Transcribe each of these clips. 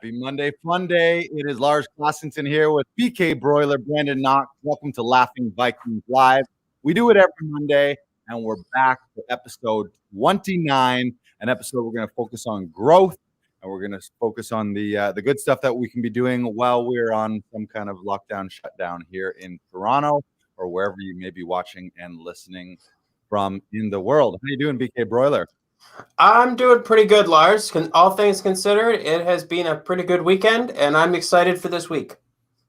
Happy Monday, fun day. It is Lars Classington here with BK Broiler, Brandon Knox. Welcome to Laughing Vikings Live. We do it every Monday, and we're back for episode 29, an episode we're going to focus on growth, and we're going to focus on the good stuff that we can be doing while we're on some kind of lockdown shutdown here in Toronto or wherever you may be watching and listening from in the world. How you doing, BK Broiler? I'm doing pretty good, Lars. All things considered, it has been a pretty good weekend, and I'm excited for this week.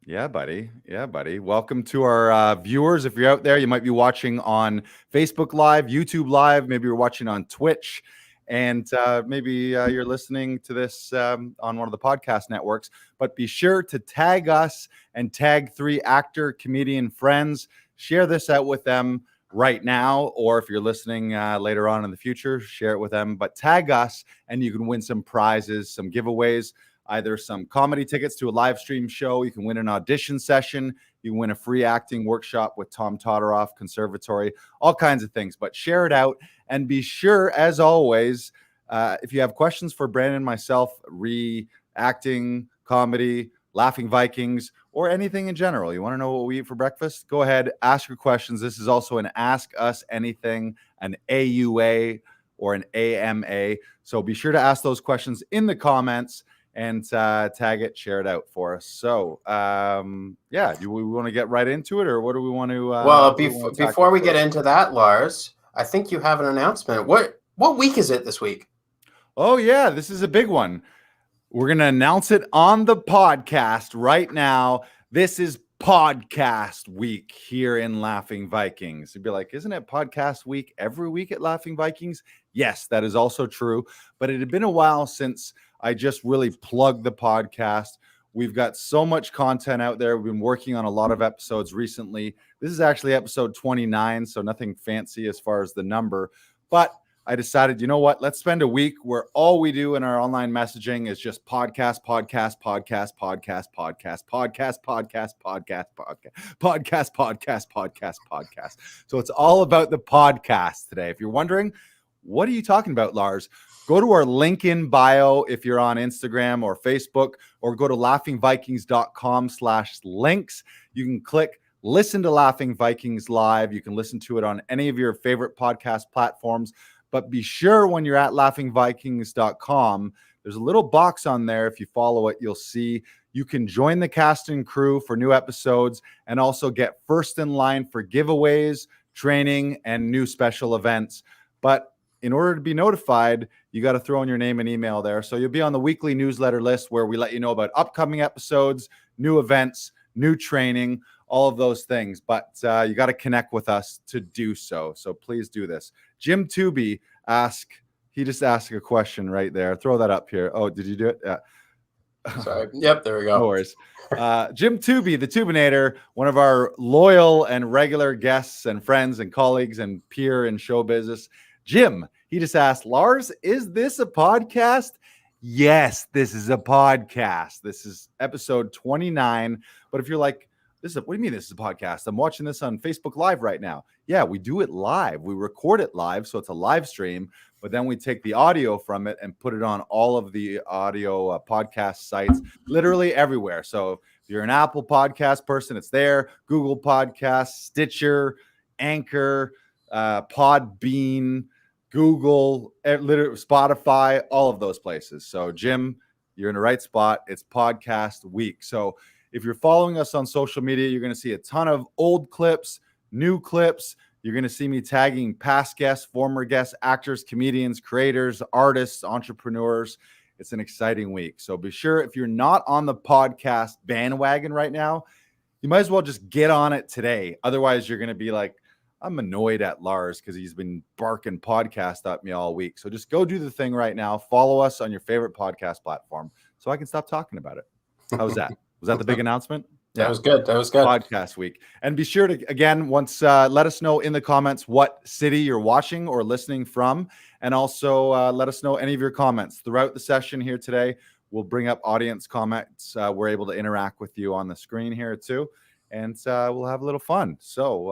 Yeah, buddy. Yeah, buddy. Welcome to our viewers. If you're out there, you might be watching on Facebook Live, YouTube Live. Maybe you're watching on Twitch, and maybe you're listening to this on one of the podcast networks. But be sure to tag us and tag 3 actor, comedian friends. Share this out with them right now, or if you're listening later on in the future, share it with them. But tag us, and you can win some prizes, some giveaways, either some comedy tickets to a live stream show. You can win an audition session. You can win a free acting workshop with Tom Todoroff Conservatory, all kinds of things. But share it out, and be sure, as always, if you have questions for Brandon and myself, acting, comedy, Laughing Vikings, or anything in general, you want to know what we eat for breakfast? Go ahead, ask your questions. This is also an Ask Us Anything, an AUA, or an AMA. So be sure to ask those questions in the comments and tag it, share it out for us. So, yeah, do we want to get right into it, or what do we want to? Before we get into that, Lars, I think you have an announcement. What week is it this week? Oh, yeah, this is a big one. We're going to announce it on the podcast right now. This is podcast week here in Laughing Vikings. You'd be like, isn't it podcast week every week at Laughing Vikings? Yes, that is also true. But it had been a while since I just really plugged the podcast. We've got so much content out there. We've been working on a lot of episodes recently. This is actually episode 29, so nothing fancy as far as the number. But I decided, you know what? Let's spend a week where all we do in our online messaging is just podcast. So it's all about the podcast today. If you're wondering, what are you talking about, Lars? Go to our link in bio if you're on Instagram or Facebook, or go to laughingvikings.com/links. You can click listen to Laughing Vikings Live. You can listen to it on any of your favorite podcast platforms. But be sure when you're at laughingvikings.com, there's a little box on there. If you follow it, you'll see you can join the cast and crew for new episodes and also get first in line for giveaways, training, and new special events. But in order to be notified, you got to throw in your name and email there. So you'll be on the weekly newsletter list where we let you know about upcoming episodes, new events, new training, all of those things. But you got to connect with us to do so. So please do this. Jim Tooby he just asked a question right there. Throw that up here. Oh, did you do it? Yeah. Sorry. Yep, there we go. No worries. Jim Tooby, the Tubinator, one of our loyal and regular guests and friends and colleagues and peer in show business. Jim, he just asked, Lars, is this a podcast? Yes, this is a podcast. This is episode 29. But if you're like, what do you mean this is a podcast? I'm watching this on Facebook Live right now. Yeah, we do it live. We record it live, so it's a live stream, but then we take the audio from it and put it on all of the audio podcast sites, literally everywhere. So if you're an Apple podcast person, it's there. Google Podcasts, Stitcher, Anchor, Podbean, Google, Spotify, all of those places. So Jim, you're in the right spot. It's podcast week. So if you're following us on social media, you're going to see a ton of old clips, new clips. You're going to see me tagging past guests, former guests, actors, comedians, creators, artists, entrepreneurs. It's an exciting week. So be sure, if you're not on the podcast bandwagon right now, you might as well just get on it today. Otherwise, you're going to be like, I'm annoyed at Lars because he's been barking podcast at me all week. So just go do the thing right now. Follow us on your favorite podcast platform so I can stop talking about it. How was that? Was that the big announcement? That was good. That was good. Podcast week. And be sure to, again, once let us know in the comments what city you're watching or listening from. And also let us know any of your comments throughout the session here today. We'll bring up audience comments. We're able to interact with you on the screen here too. And we'll have a little fun. So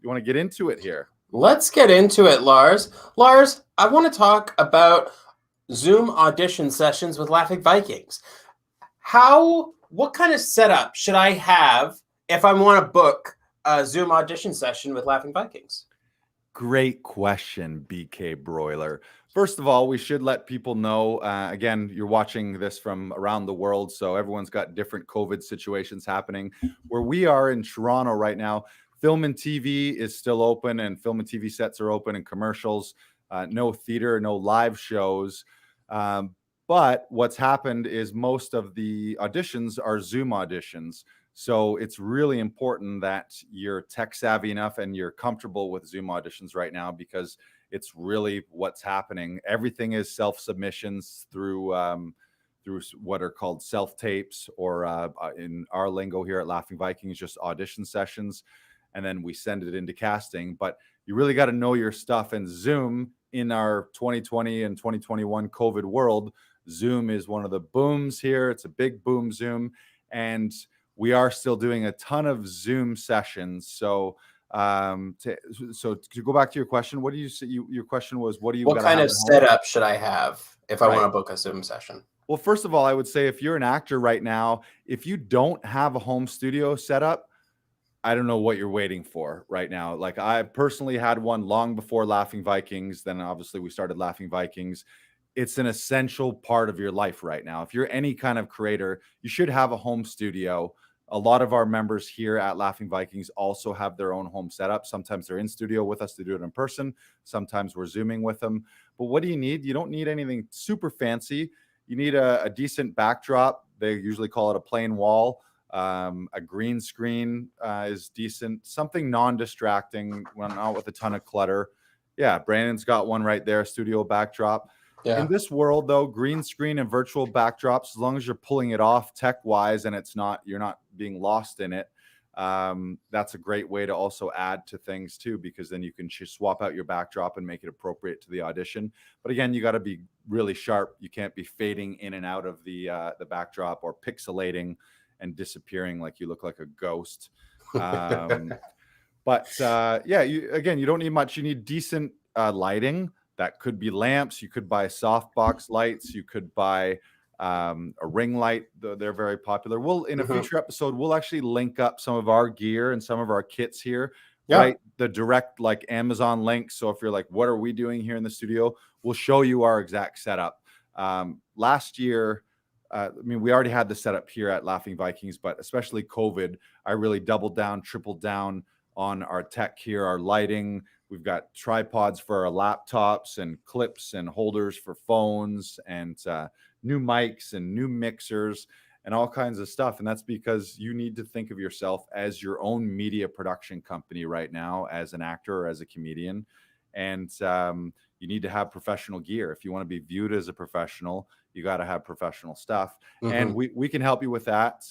you want to get into it here? Let's get into it, Lars. Lars, I want to talk about Zoom audition sessions with Laughing Vikings. what kind of setup should I have if I want to book a Zoom audition session with Laughing Vikings? Great question, BK Broiler. First of all, we should let people know, again, you're watching this from around the world, so everyone's got different COVID situations happening. Where we are in Toronto right now, film and TV is still open, and film and TV sets are open, and commercials, no theater, no live shows. But what's happened is most of the auditions are Zoom auditions. So it's really important that you're tech savvy enough and you're comfortable with Zoom auditions right now, because it's really what's happening. Everything is self submissions through what are called self tapes, or in our lingo here at Laughing Vikings, just audition sessions, and then we send it into casting. But you really got to know your stuff. And Zoom, in our 2020 and 2021 COVID world, Zoom is one of the booms here. It's a big boom, Zoom, and we are still doing a ton of Zoom sessions. So, to go back to your question, what do you say? Your question was, what kind of setup should I have if I want to book a Zoom session? Well, first of all, I would say if you're an actor right now, if you don't have a home studio set up, I don't know what you're waiting for right now. Like, I personally had one long before Laughing Vikings. Then obviously we started Laughing Vikings. It's an essential part of your life right now. If you're any kind of creator, you should have a home studio. A lot of our members here at Laughing Vikings also have their own home setup. Sometimes they're in studio with us to do it in person. Sometimes we're Zooming with them. But what do you need? You don't need anything super fancy. You need a decent backdrop. They usually call it a plain wall. A green screen is decent. Something non-distracting, not with a ton of clutter. Yeah, Brandon's got one right there, studio backdrop. Yeah. In this world, though, green screen and virtual backdrops, as long as you're pulling it off tech-wise and you're not being lost in it, that's a great way to also add to things too, because then you can swap out your backdrop and make it appropriate to the audition. But again, you got to be really sharp. You can't be fading in and out of the backdrop, or pixelating and disappearing like you look like a ghost. But you don't need much. You need decent lighting. That could be lamps. You could buy softbox lights. You could buy a ring light. They're very popular. In a future episode, we'll actually link up some of our gear and some of our kits here. Yeah. Right? The direct Amazon link. So if you're like, what are we doing here in the studio? We'll show you our exact setup. Last year, we already had the setup here at Laughing Vikings, but especially COVID, I really doubled down, tripled down on our tech here, our lighting. We've got tripods for our laptops and clips and holders for phones, and new mics and new mixers and all kinds of stuff. And that's because you need to think of yourself as your own media production company right now, as an actor or as a comedian. And you need to have professional gear. If you want to be viewed as a professional, you got to have professional stuff. And we can help you with that.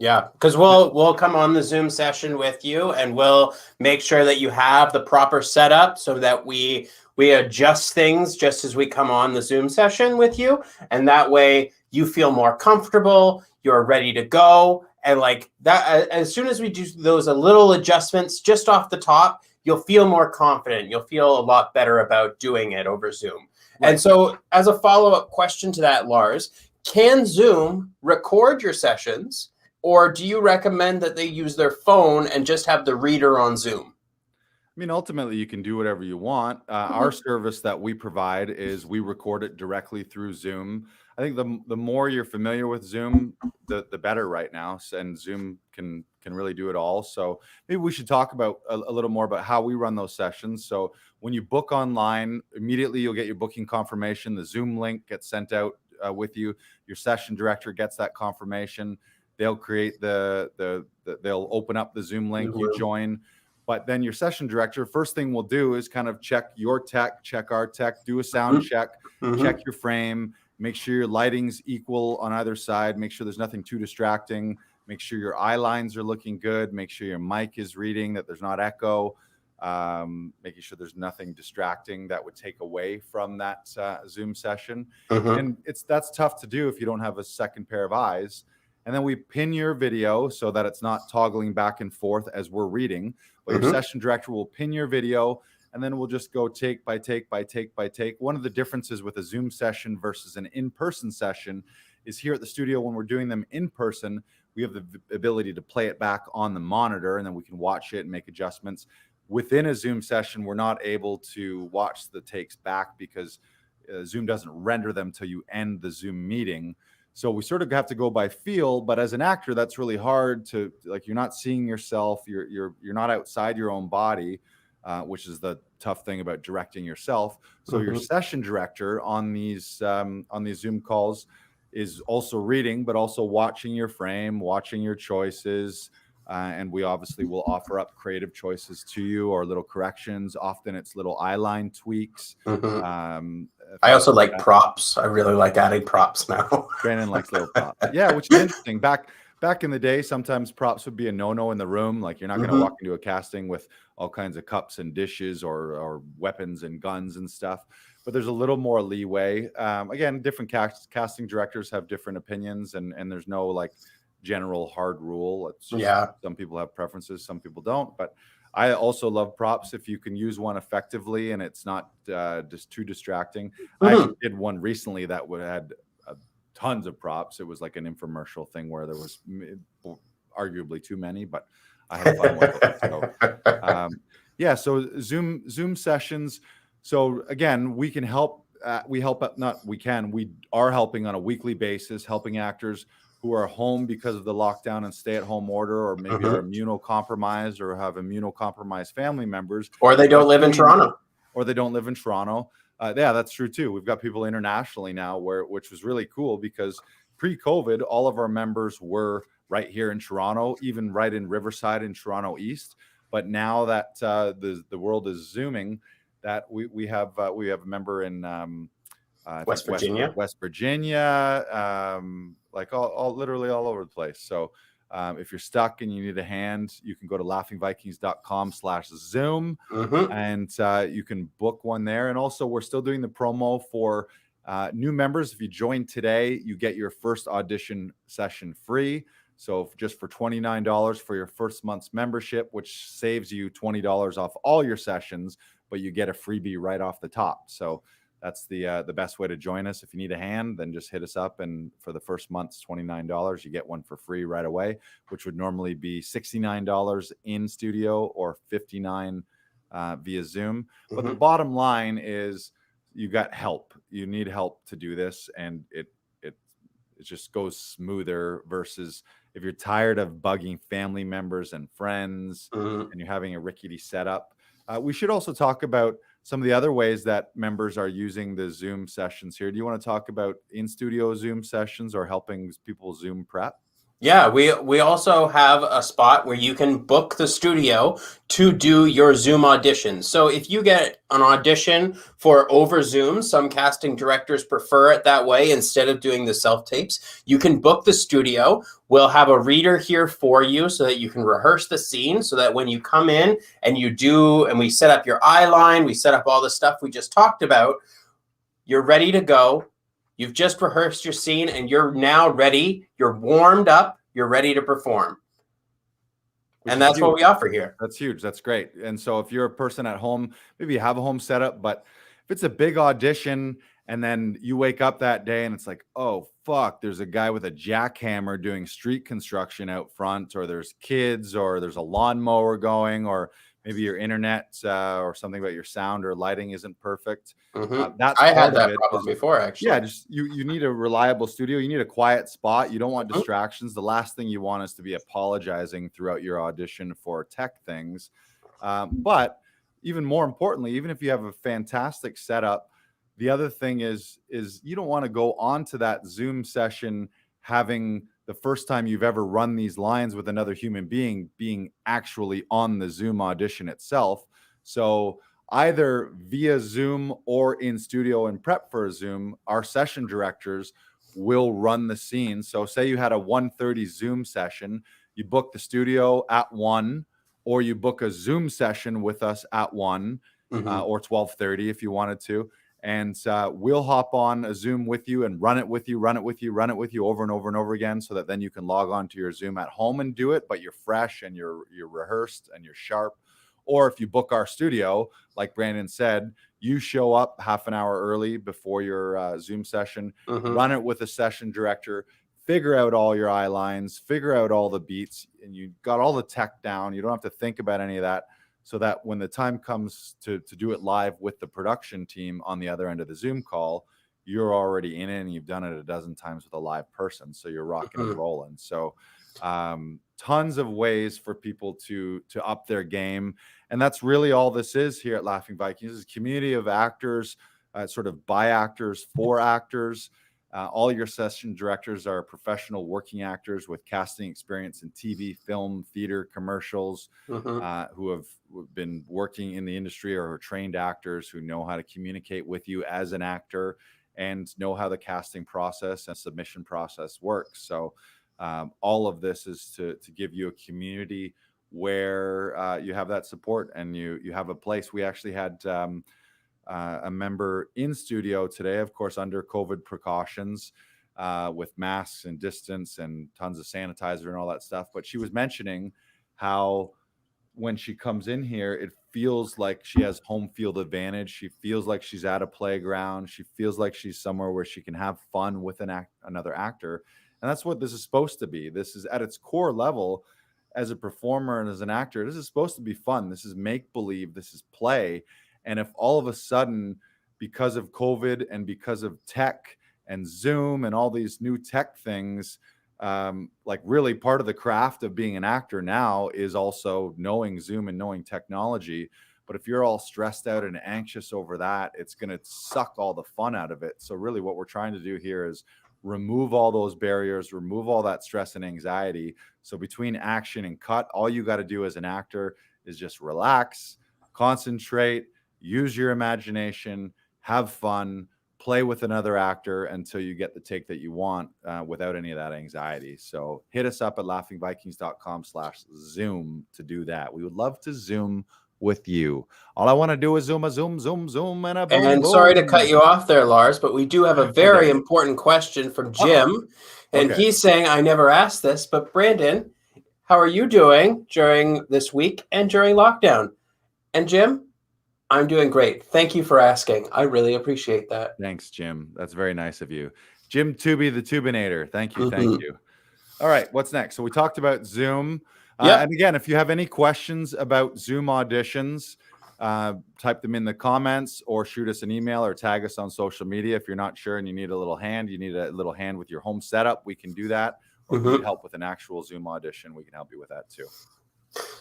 Yeah, because we'll come on the Zoom session with you, and we'll make sure that you have the proper setup so that we adjust things just as we come on the Zoom session with you, and that way you feel more comfortable, you're ready to go, and like that. As soon as we do those little adjustments just off the top, you'll feel more confident. You'll feel a lot better about doing it over Zoom. Right. And so, as a follow-up question to that, Lars, can Zoom record your sessions? Or do you recommend that they use their phone and just have the reader on Zoom? Ultimately, you can do whatever you want. Our service that we provide is we record it directly through Zoom. I think the more you're familiar with Zoom, the better right now. And Zoom can really do it all. So maybe we should talk about a little more about how we run those sessions. So when you book online, immediately you'll get your booking confirmation. The Zoom link gets sent out with you. Your session director gets that confirmation. They'll create they'll open up the Zoom link, you join. But then your session director, first thing we'll do is kind of check your tech, check our tech, do a sound check, check your frame, make sure your lighting's equal on either side, make sure there's nothing too distracting, make sure your eye lines are looking good, make sure your mic is reading, that there's not echo, making sure there's nothing distracting that would take away from that Zoom session. And that's tough to do if you don't have a second pair of eyes. And then we pin your video so that it's not toggling back and forth as we're reading. But your session director will pin your video, and then we'll just go take by take by take by take. One of the differences with a Zoom session versus an in-person session is here at the studio when we're doing them in person, we have the ability to play it back on the monitor, and then we can watch it and make adjustments. Within a Zoom session, we're not able to watch the takes back because Zoom doesn't render them till you end the Zoom meeting. So we sort of have to go by feel, but as an actor, that's really hard to, like, you're not seeing yourself, you're not outside your own body, which is the tough thing about directing yourself. So your session director on these Zoom calls is also reading, but also watching your frame, watching your choices. And we obviously will offer up creative choices to you or little corrections. Often it's little eyeline tweaks. I also like props. I really like adding props now. Brandon likes little props. Yeah, which is interesting. Back in the day, sometimes props would be a no-no in the room. Like, you're not going to walk into a casting with all kinds of cups and dishes or weapons and guns and stuff. But there's a little more leeway. Again, different casting directors have different opinions, and there's no like general hard rule. It's just, some people have preferences, some people don't. But I also love props if you can use one effectively and it's not just too distracting. I actually did one recently that had tons of props. It was like an infomercial thing where there was arguably too many, but I had fun with it. So, yeah, so Zoom sessions. So again, we can help. We are helping on a weekly basis, helping actors who are home because of the lockdown and stay-at-home order, or maybe are immunocompromised or have immunocompromised family members, or they don't live in Toronto. Yeah, that's true too. We've got people internationally now, which was really cool because pre-COVID, all of our members were right here in Toronto, even right in Riverside in Toronto East. But now that the world is Zooming, that we have a member in West Virginia, like literally all over the place. So if you're stuck and you need a hand, you can go to laughingvikings.com/Zoom and you can book one there. And also, we're still doing the promo for new members. If you join today, you get your first audition session free. So just for $29 for your first month's membership, which saves you $20 off all your sessions, but you get a freebie right off the top. So that's the best way to join us. If you need a hand, then just hit us up. And for the first month's $29, you get one for free right away, which would normally be $69 in studio or $59 via Zoom. But the bottom line is you got help. You need help to do this, and it just goes smoother versus if you're tired of bugging family members and friends and you're having a rickety setup. We should also talk about some of the other ways that members are using the Zoom sessions here. Do you want to talk about in-studio Zoom sessions or helping people Zoom prep? Yeah, we also have a spot where you can book the studio to do your Zoom auditions. So if you get an audition for over Zoom, some casting directors prefer it that way instead of doing the self-tapes. You can book the studio. We'll have a reader here for you so that you can rehearse the scene, so that when you come in and we set up your eye line, we set up all the stuff we just talked about, you're ready to go. You've just rehearsed your scene and you're now ready. You're warmed up. You're ready to perform. And that's what we offer here. That's huge. That's great. And so if you're a person at home, maybe you have a home setup, but if it's a big audition and then you wake up that day and it's like, oh, fuck, there's a guy with a jackhammer doing street construction out front, or there's kids, or there's a lawnmower going, or maybe your internet or something about your sound or lighting isn't perfect. I had that problem before, actually. Yeah, just you need a reliable studio. You need a quiet spot. You don't want distractions. The last thing you want is to be apologizing throughout your audition for tech things. But even more importantly, even if you have a fantastic setup, the other thing is you don't want to go on to that Zoom session having the first time you've ever run these lines with another human being actually on the Zoom audition itself. So either via Zoom or in studio and prep for a Zoom, our session directors will run the scene. So say you had a 1:30 Zoom session, you book the studio at 1, or you book a Zoom session with us at 1 or 12:30 if you wanted to. And we'll hop on a Zoom with you and run it with you over and over and over again, so that then you can log on to your Zoom at home and do it, but you're fresh and you're rehearsed and you're sharp. Or if you book our studio, like Brandon said, You show up half an hour early before your Zoom session, run it with a session director, figure out all your eye lines, figure out all the beats, and you got all the tech down. You don't have to think about any of that, so that when the time comes to do it live with the production team on the other end of the Zoom call, you're already in it and you've done it a dozen times with a live person. So you're rocking and rolling. So tons of ways for people to up their game. And that's really all this is here at Laughing Vikings. This is a community of actors, sort of by actors, for actors. All your session directors are professional working actors with casting experience in TV, film, theater, commercials, who have been working in the industry or are trained actors who know how to communicate with you as an actor and know how the casting process and submission process works. So all of this is to give you a community where you have that support and you have a place. We actually had a member in studio today, of course, under COVID precautions, with masks and distance and tons of sanitizer and all that stuff. But she was mentioning how when she comes in here, it feels like she has home field advantage. She feels like she's at a playground. She feels like she's somewhere where she can have fun with another actor. And that's what this is supposed to be. This is at its core level, as a performer and as an actor, this is supposed to be fun. This is make believe. This is play. And if all of a sudden, because of COVID and because of tech and Zoom and all these new tech things, like really part of the craft of being an actor now is also knowing Zoom and knowing technology. But if you're all stressed out and anxious over that, it's going to suck all the fun out of it. So really what we're trying to do here is remove all those barriers, remove all that stress and anxiety. So between action and cut, all you got to do as an actor is just relax, concentrate, use your imagination, have fun, play with another actor until you get the take that you want, without any of that anxiety. So hit us up at laughingvikings.com/Zoom to do that. We would love to Zoom with you. All I want to do is zoom, and a boom. And sorry to cut you off there, Lars, but we do have a very important question from Jim. And he's saying, I never asked this, but Brandon, how are you doing during this week and during lockdown? And Jim, I'm doing great. Thank you for asking. I really appreciate that. Thanks, Jim. That's very nice of you. Jim Tubey, the Tubinator. Thank you. Thank you. All right. What's next? So we talked about Zoom. And again, if you have any questions about Zoom auditions, type them in the comments or shoot us an email or tag us on social media. If you're not sure and you need a little hand with your home setup, we can do that. Or if you need help with an actual Zoom audition, we can help you with that too.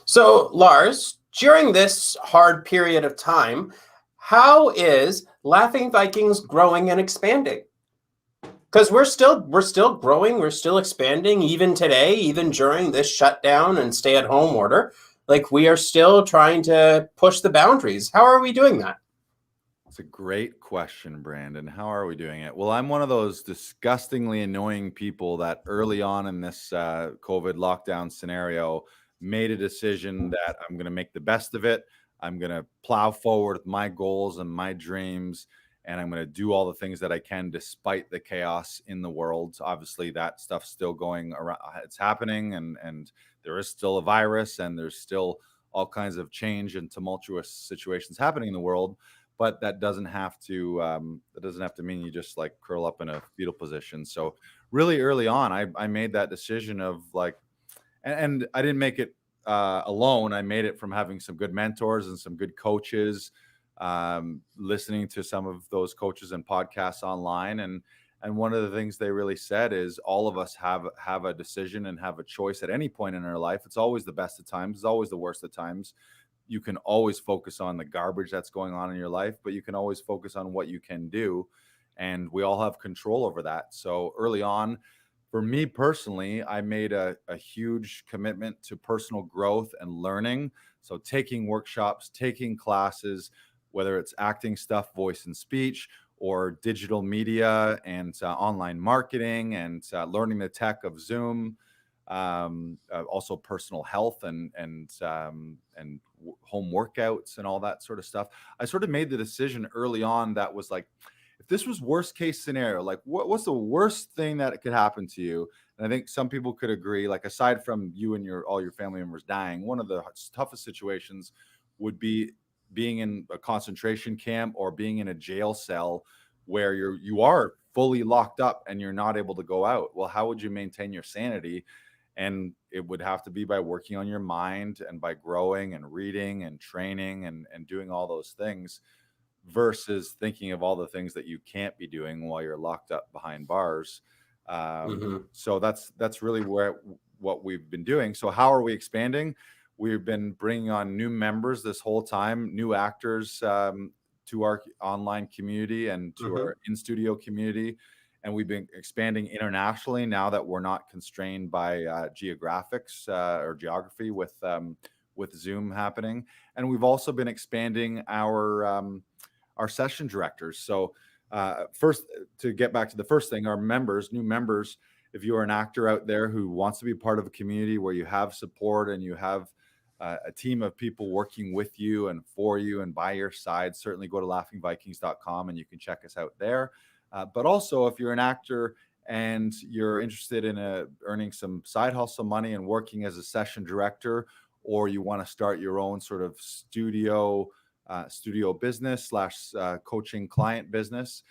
So, Lars, during this hard period of time, how is Laughing Vikings growing and expanding? Because we're still growing, we're still expanding, even today, even during this shutdown and stay-at-home order. Like, we are still trying to push the boundaries. How are we doing that? It's a great question, Brandon. How are we doing it? Well, I'm one of those disgustingly annoying people that early on in this COVID lockdown scenario made a decision that I'm going to make the best of it. I'm going to plow forward with my goals and my dreams, and I'm going to do all the things that I can despite the chaos in the world. Obviously, that stuff's still going around. It's happening, and there is still a virus, and there's still all kinds of change and tumultuous situations happening in the world. But that doesn't have to mean you just like curl up in a fetal position. So really early on, I made that decision of like, and I didn't make it alone. I made it from having some good mentors and some good coaches, listening to some of those coaches and podcasts online. And one of the things they really said is all of us have a decision and have a choice at any point in our life. It's always the best of times. It's always the worst of times. You can always focus on the garbage that's going on in your life, but you can always focus on what you can do. And we all have control over that. So early on, for me personally, I made a huge commitment to personal growth and learning. So taking workshops, taking classes, whether it's acting stuff, voice and speech, or digital media and online marketing, and learning the tech of Zoom, also personal health and home workouts and all that sort of stuff. I sort of made the decision early on that was like, if this was worst case scenario, like what's the worst thing that could happen to you? And I think some people could agree, like aside from you and all your family members dying, one of the toughest situations would be being in a concentration camp or being in a jail cell where you are fully locked up and you're not able to go out. Well, how would you maintain your sanity? And it would have to be by working on your mind and by growing and reading and training and doing all those things, versus thinking of all the things that you can't be doing while you're locked up behind bars. So that's really what we've been doing. So how are we expanding? We've been bringing on new members this whole time, new actors, to our online community and to our in-studio community. And we've been expanding internationally now that we're not constrained by geographics or geography with Zoom happening. And we've also been expanding our session directors. So first, to get back to the first thing, our members, new members, if you are an actor out there who wants to be part of a community where you have support and you have a team of people working with you and for you and by your side, certainly go to laughingvikings.com and you can check us out there. But also, if you're an actor and you're interested in earning some side hustle money and working as a session director, or you want to start your own sort of studio business / coaching client business,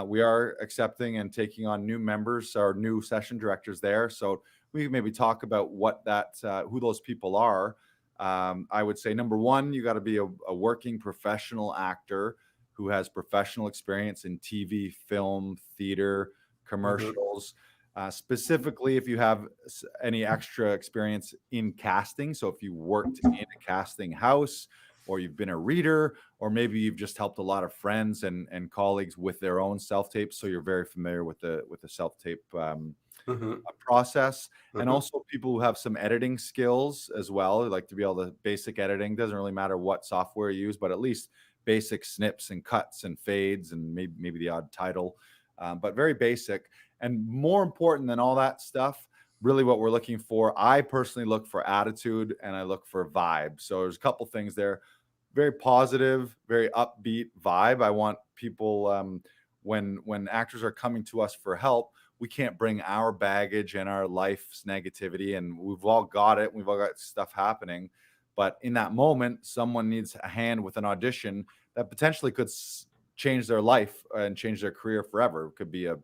we are accepting and taking on new members, our new session directors there. So we can maybe talk about who those people are. I would say, number one, you got to be a working professional actor who has professional experience in TV, film, theater, commercials. Specifically, if you have any extra experience in casting. So if you worked in a casting house, or you've been a reader, or maybe you've just helped a lot of friends and colleagues with their own self-tapes, so you're very familiar with the self-tape process. And also people who have some editing skills as well, like to be able to basic editing. Doesn't really matter what software you use, but at least basic snips and cuts and fades and maybe the odd title, but very basic. And more important than all that stuff, really what we're looking for, I personally look for attitude and I look for vibe. So there's a couple things there. Very positive, very upbeat vibe. I want people, when actors are coming to us for help, we can't bring our baggage and our life's negativity, and we've all got it. We've all got stuff happening. But in that moment, someone needs a hand with an audition that potentially could change their life and change their career forever. It could be a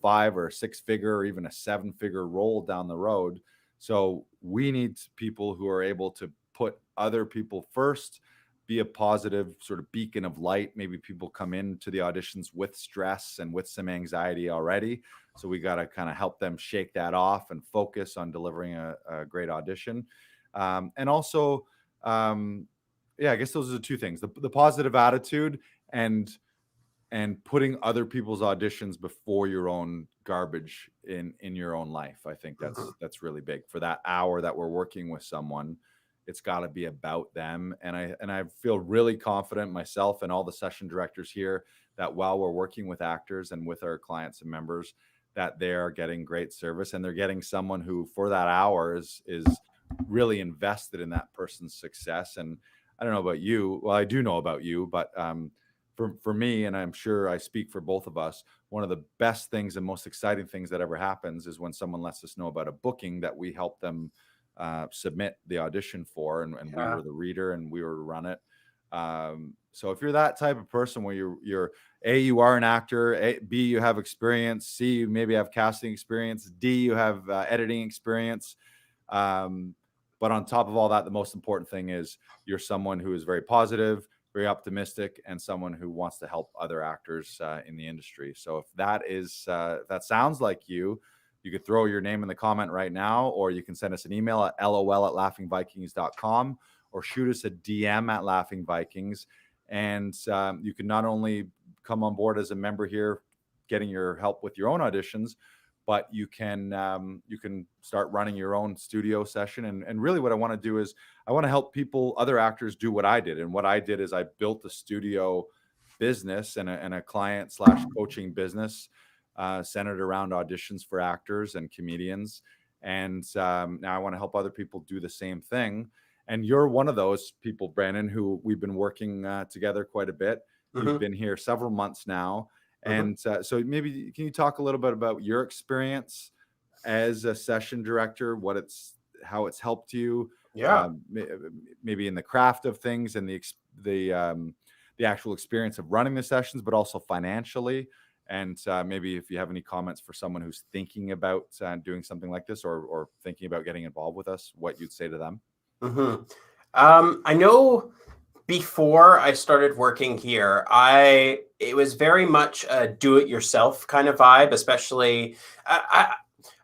5 or 6 figure or even a 7 figure role down the road. So we need people who are able to put other people first, be a positive sort of beacon of light. Maybe people come into the auditions with stress and with some anxiety already. So we got to kind of help them shake that off and focus on delivering a great audition. And also, I guess those are the two things, the positive attitude and putting other people's auditions before your own garbage in your own life. I think that's really big. For that hour that we're working with someone, it's got to be about them. And I feel really confident myself and all the session directors here that while we're working with actors and with our clients and members, that they're getting great service and they're getting someone who for that hour is really invested in that person's success. And I don't know about you. Well, I do know about you, but for me, and I'm sure I speak for both of us, one of the best things and most exciting things that ever happens is when someone lets us know about a booking that we help them submit the audition for, and we were the reader and we were to run it. So if you're that type of person where you're A, you are an actor, B, you have experience, C, you maybe have casting experience, D, you have editing experience. But on top of all that, the most important thing is you're someone who is very positive, very optimistic, and someone who wants to help other actors in the industry. So if that sounds like you could throw your name in the comment right now, or you can send us an email at lol@laughingvikings.com, or shoot us a DM at Laughing Vikings. And you can not only come on board as a member here, getting your help with your own auditions, but you can start running your own studio session. And really what I want to do is I want to help other actors do what I did. And what I did is I built a studio business and a client / coaching business centered around auditions for actors and comedians. And now I want to help other people do the same thing. And you're one of those people, Brandon, who we've been working together quite a bit. You've been here several months now. And so maybe can you talk a little bit about your experience as a session director, how it's helped you, Yeah. Maybe in the craft of things and the actual experience of running the sessions, but also financially. And maybe if you have any comments for someone who's thinking about doing something like this, or thinking about getting involved with us, what you'd say to them. Mm-hmm. I know before I started working here, it was very much a do-it-yourself kind of vibe. Especially, I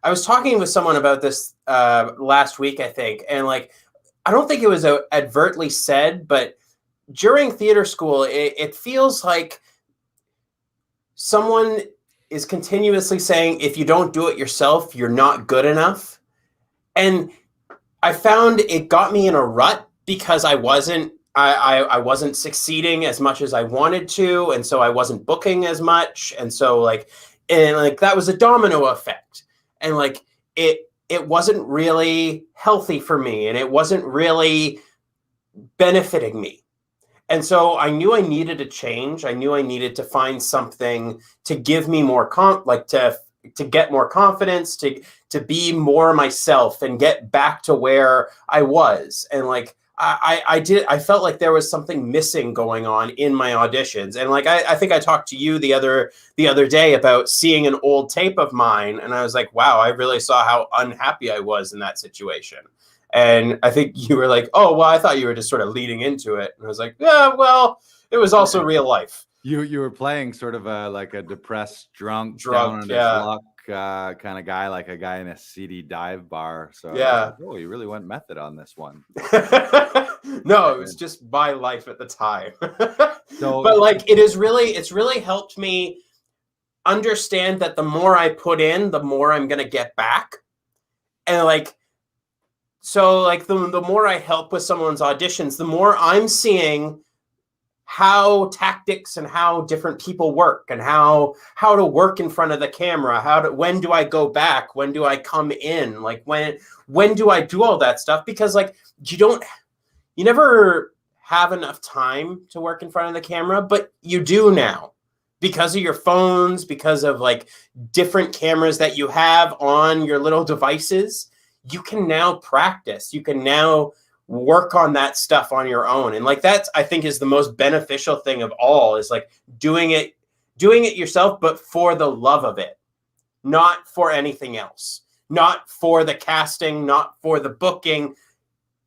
was talking with someone about this last week, I think, and like, I don't think it was advertly said, but during theater school, it feels like someone is continuously saying, if you don't do it yourself, you're not good enough. And I found it got me in a rut because I wasn't succeeding as much as I wanted to, and so I wasn't booking as much, and so like that was a domino effect, and like it wasn't really healthy for me, and it wasn't really benefiting me. And so I knew I needed a change. I knew I needed to find something to give me more to get more confidence, to be more myself and get back to where I was. And like I felt like there was something missing going on in my auditions. And like I think I talked to you the other day about seeing an old tape of mine, and I was like, wow, I really saw how unhappy I was in that situation. And I think you were like, oh, well, I thought you were just sort of leading into it. And I was like, yeah, well, it was also real life. You were playing sort of like a depressed, drunk, down on his luck kind of guy, like a guy in a seedy dive bar. So yeah, like, oh, you really went method on this one. No, it was just my life at the time. So, but like, it's really helped me understand that the more I put in, the more I'm gonna get back. And like, so like the more I help with someone's auditions, the more I'm seeing how tactics and how different people work, and how to work in front of the camera, when do I go back, when do I come in, like when do I do all that stuff, because like you never have enough time to work in front of the camera, but you do now because of your phones, because of like different cameras that you have on your little devices. You can now practice, you can now work on that stuff on your own. And like, that's, I think, is the most beneficial thing of all, is like doing it yourself, but for the love of it, not for anything else, not for the casting, not for the booking.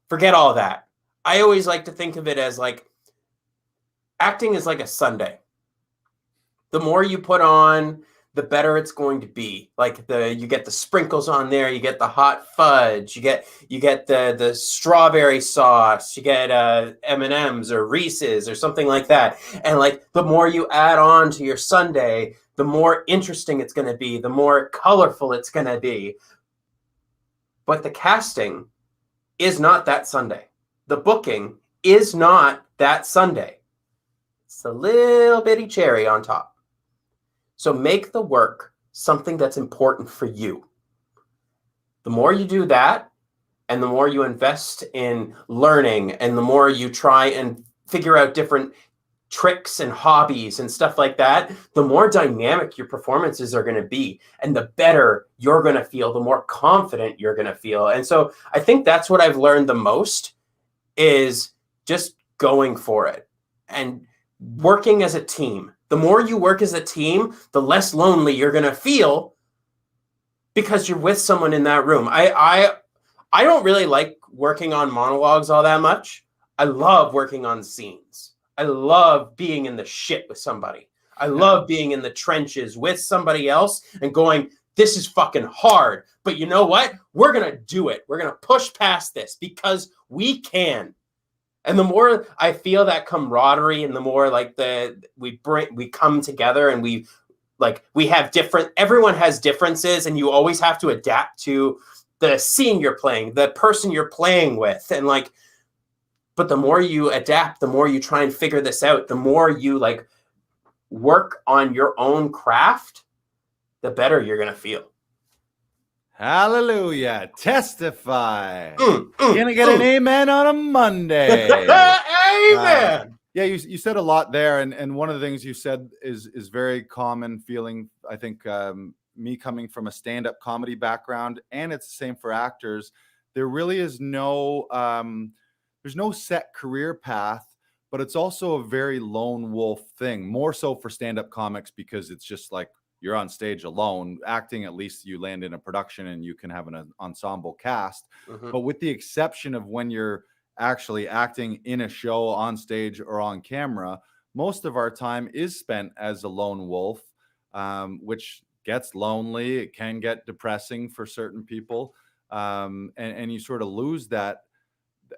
Forget all that. I always like to think of it as like, acting is like a sundae. The more you put on, the better it's going to be. Like you get the sprinkles on there, you get the hot fudge, you get the strawberry sauce, you get M&Ms or Reese's or something like that. And like, the more you add on to your sundae, the more interesting it's going to be, the more colorful it's going to be. But the casting is not that sundae. The booking is not that sundae. It's a little bitty cherry on top. So make the work something that's important for you. The more you do that, and the more you invest in learning, and the more you try and figure out different tricks and hobbies and stuff like that, the more dynamic your performances are going to be, and the better you're going to feel, the more confident you're going to feel. And so I think that's what I've learned the most, is just going for it and working as a team. The more you work as a team, the less lonely you're going to feel, because you're with someone in that room. I don't really like working on monologues all that much. I love working on scenes. I love being in the shit with somebody. I love being in the trenches with somebody else and going, this is fucking hard, but you know what? We're going to do it. We're going to push past this because we can. And the more I feel that camaraderie, and the more like we come together, and we have everyone has differences, and you always have to adapt to the scene you're playing, the person you're playing with. And like, but the more you adapt, the more you try and figure this out, the more you like work on your own craft, the better you're going to feel. Hallelujah. Testify. Gonna get an amen on a Monday. Amen. Yeah, you said a lot there, and one of the things you said is very common feeling. I think me coming from a stand-up comedy background, and it's the same for actors. there really is no there's no set career path, but it's also a very lone wolf thing, more so for stand-up comics, because it's just like you're on stage alone. Acting, at least you land in a production and you can have an ensemble cast. Mhm. But with the exception of when you're actually acting in a show on stage or on camera, most of our time is spent as a lone wolf, which gets lonely. It can get depressing for certain people. And you sort of lose that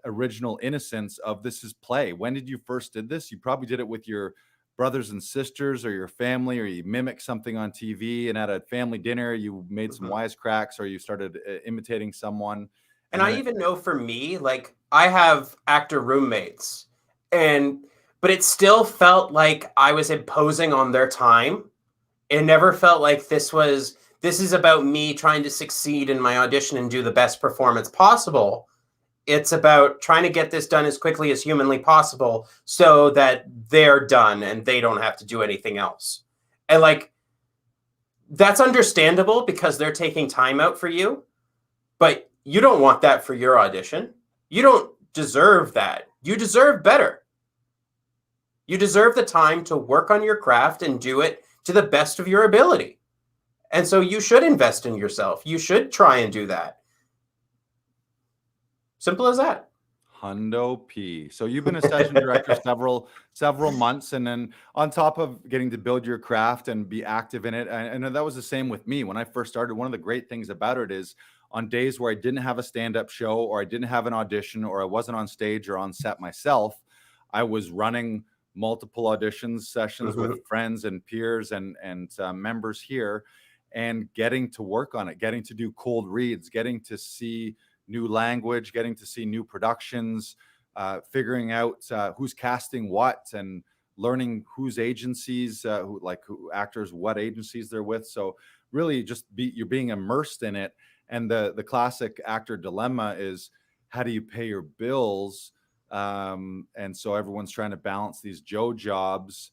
original innocence of this is play. When did you first did this? You probably did it with your brothers and sisters or your family, or you mimic something on TV, and at a family dinner you made some Mhm. wisecracks, or you started imitating someone. And And I then even know for me, like I have actor roommates, and but it still felt like I was imposing on their time. It never felt like this is about me trying to succeed in my audition and do the best performance possible. It's about trying to get this done as quickly as humanly possible so that they're done and they don't have to do anything else. And like that's understandable because they're taking time out for you, but you don't want that for your audition. You don't deserve that. You deserve better. You deserve the time to work on your craft and do it to the best of your ability. And so you should invest in yourself. You should try and do that. Simple as that. Hundo P. So you've been a session director several months, and then on top of getting to build your craft and be active in it, and that was the same with me when I first started. One of the great things about it is on days where I didn't have a stand-up show, or I didn't have an audition, or I wasn't on stage or on set myself, I was running multiple auditions sessions with Mhm. friends and peers and members here, and getting to work on it, getting to do cold reads, getting to see new language, getting to see new productions, figuring out who's casting what, and learning whose agencies, who actors, what agencies they're with. So really, you're being immersed in it. And the classic actor dilemma is, how do you pay your bills? And so everyone's trying to balance these Joe jobs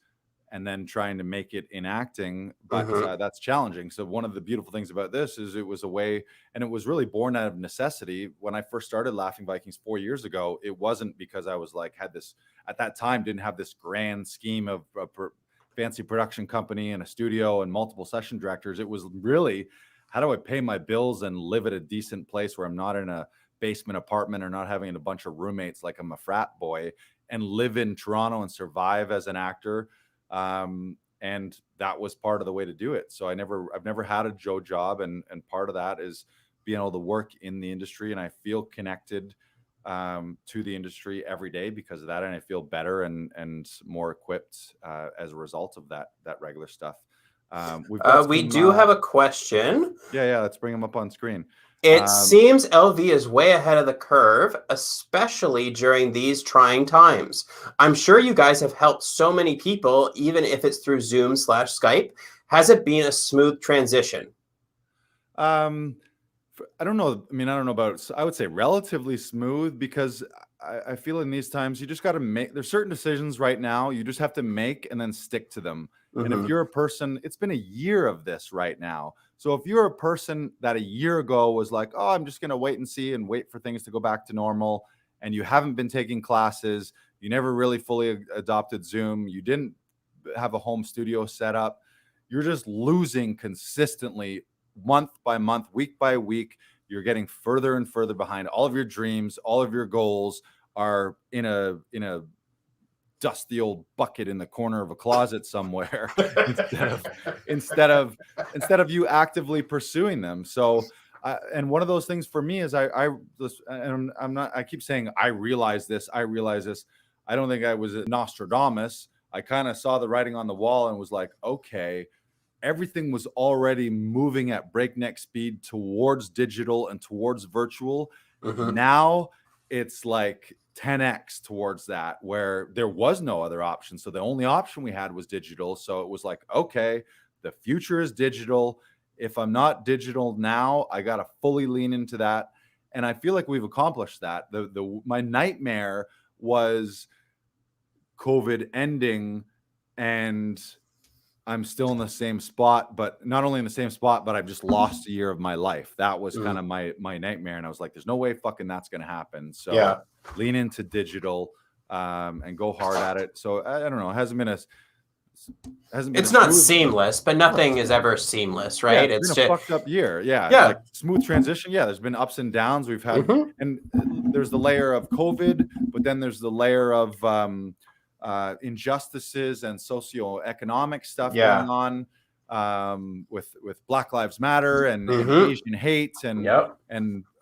and then trying to make it in acting, but Mhm. that's challenging. So one of the beautiful things about this is it was a way, and it was really born out of necessity. When I first started Laughing Vikings 4 years ago, it wasn't because I was like, had this, at that time, didn't have this grand scheme of a fancy production company and a studio and multiple session directors. It was really, how do I pay my bills and live at a decent place where I'm not in a basement apartment or not having a bunch of roommates like I'm a frat boy, and live in Toronto and survive as an actor. And that was part of the way to do it. So I've never had a Joe job, and part of that is being able to work in the industry, and I feel connected to the industry every day because of that, and I feel better and more equipped as a result of that regular stuff. We've got We some do have a question. yeah, let's bring them up on screen. It Um, seems LV is way ahead of the curve, especially during these trying times. I'm sure you guys have helped so many people, even if it's through Zoom/Skype. Has it been a smooth transition? um, I don't know. I mean, I don't know about, I would say relatively smooth, because I feel in these times, you just got to make, there's certain decisions right now you just have to make and then stick to them. And if Hmm. you're a person, it's been a year of this right now. So if you're a person that a year ago was like, oh, I'm just going to wait and see and wait for things to go back to normal, and you haven't been taking classes, you never really fully adopted Zoom, you didn't have a home studio set up, you're just losing consistently month by month, week by week. You're getting further and further behind. All of your dreams, all of your goals are in a dusty old bucket in the corner of a closet somewhere instead of instead of instead of you actively pursuing them. So and one of those things for me is and I'm not, I keep saying I realize this, I don't think I was a Nostradamus. I kind of saw the writing on the wall and was like, okay, everything was already moving at breakneck speed towards digital and towards virtual. Hmm. Now it's like 10x towards that, where there was no other option. So the only option we had was digital. So it was like, okay, the future is digital. If I'm not digital now, I got to fully lean into that. And I feel like we've accomplished that. My nightmare was COVID ending and I'm still in the same spot, but not only in the same spot, but I've just lost a year of my life. That was kind of my nightmare. And I was like, there's no way fucking that's going to happen. So lean into digital and go hard at it. So I don't know. It hasn't been it's not seamless, but nothing is ever seamless, right? Yeah, it's been a fucked up year. Yeah. Like smooth transition. Yeah. There's been ups and downs. We've had, and there's the layer of COVID, but then there's the layer of injustices and socioeconomic stuff going on with Black Lives Matter and Asian hate and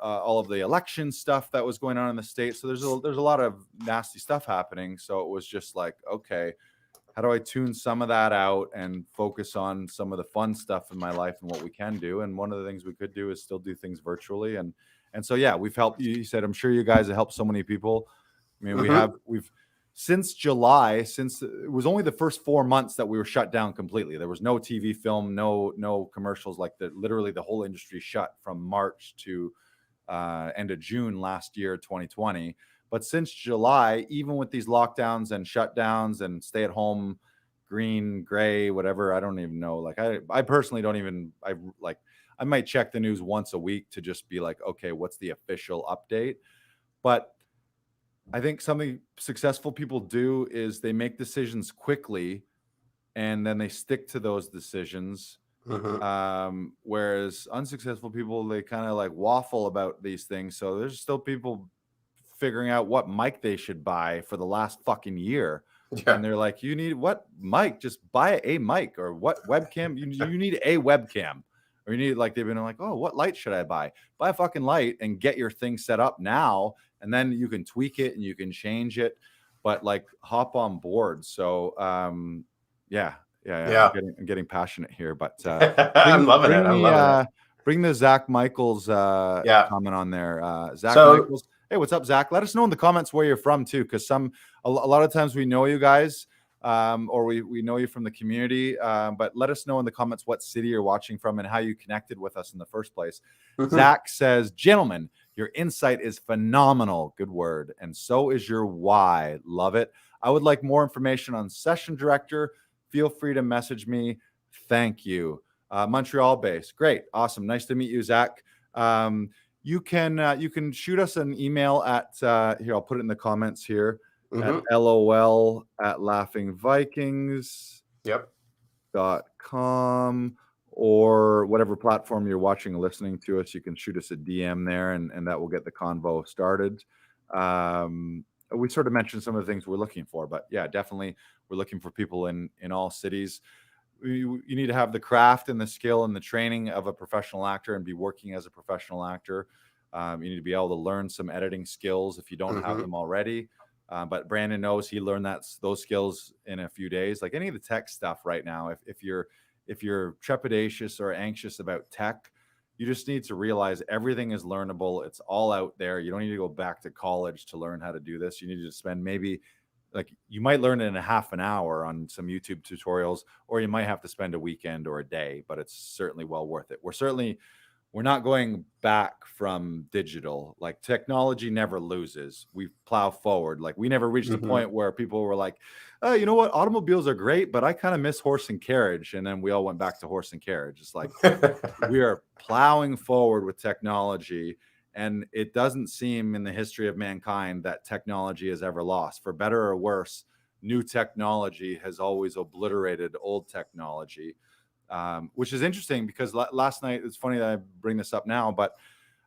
all of the election stuff that was going on in the States. So there's a lot of nasty stuff happening. So it was just like, okay, how do I tune some of that out and focus on some of the fun stuff in my life and what we can do? And one of the things we could do is still do things virtually. And so, yeah, we've helped you. You said, I'm sure you guys have helped so many people. I mean, we've since July, since it was only the first 4 months that we were shut down completely. There was no TV film, no commercials, like literally the whole industry shut from March to end of June last year, 2020. But since July, even with these lockdowns and shutdowns and stay at home, green, gray, whatever, I don't even know. Like I personally don't even, I might check the news once a week to just be like, okay, what's the official update? But I think something successful people do is they make decisions quickly and then they stick to those decisions. Whereas unsuccessful people, they kind of like waffle about these things. So there's still people figuring out what mic they should buy for the last fucking year. And they're like, you need what mic? Just buy a mic. Or what webcam? You need a webcam. Or you need, like, they've been like, oh, what light should I buy? Buy a fucking light and get your thing set up now. And then you can tweak it and you can change it. But like, hop on board. So yeah. I'm getting passionate here, but I'm loving it. Bring the Zach Michaels comment on there. Zach Michaels. Hey, what's up, Zach? Let us know in the comments where you're from too, because a lot of times we know you guys, or we know you from the community. But let us know in the comments what city you're watching from and how you connected with us in the first place. Zach says, gentlemen, your insight is phenomenal. Good word. And so is your why. Love it. I would like more information on session director. Feel free to message me. Thank you. Montreal based. Great. Awesome. Nice to meet you, Zach. You can shoot us an email at here. I'll put it in the comments here at lol@laughingvikings.com or whatever platform you're watching or listening to us. You can shoot us a DM there, and that will get the convo started. We sort of mentioned some of the things we're looking for, but yeah, definitely we're looking for people in all cities. You need to have the craft and the skill and the training of a professional actor and be working as a professional actor. You need to be able to learn some editing skills if you don't have them already. But Brandon knows he learned those skills in a few days. Like any of the tech stuff right now, if you're trepidatious or anxious about tech, you just need to realize everything is learnable. It's all out there. You don't need to go back to college to learn how to do this. You need to spend maybe, like, you might learn it in a half an hour on some YouTube tutorials, or you might have to spend a weekend or a day, but it's certainly well worth it. We're not going back from digital. Like, technology never loses. We plow forward. Like, we never reached the point where people were like, oh, you know what? Automobiles are great, but I kind of miss horse and carriage. And then we all went back to horse and carriage. It's like, we are plowing forward with technology. And it doesn't seem in the history of mankind that technology has ever lost. For better or worse, new technology has always obliterated old technology, which is interesting because last night, it's funny that I bring this up now, but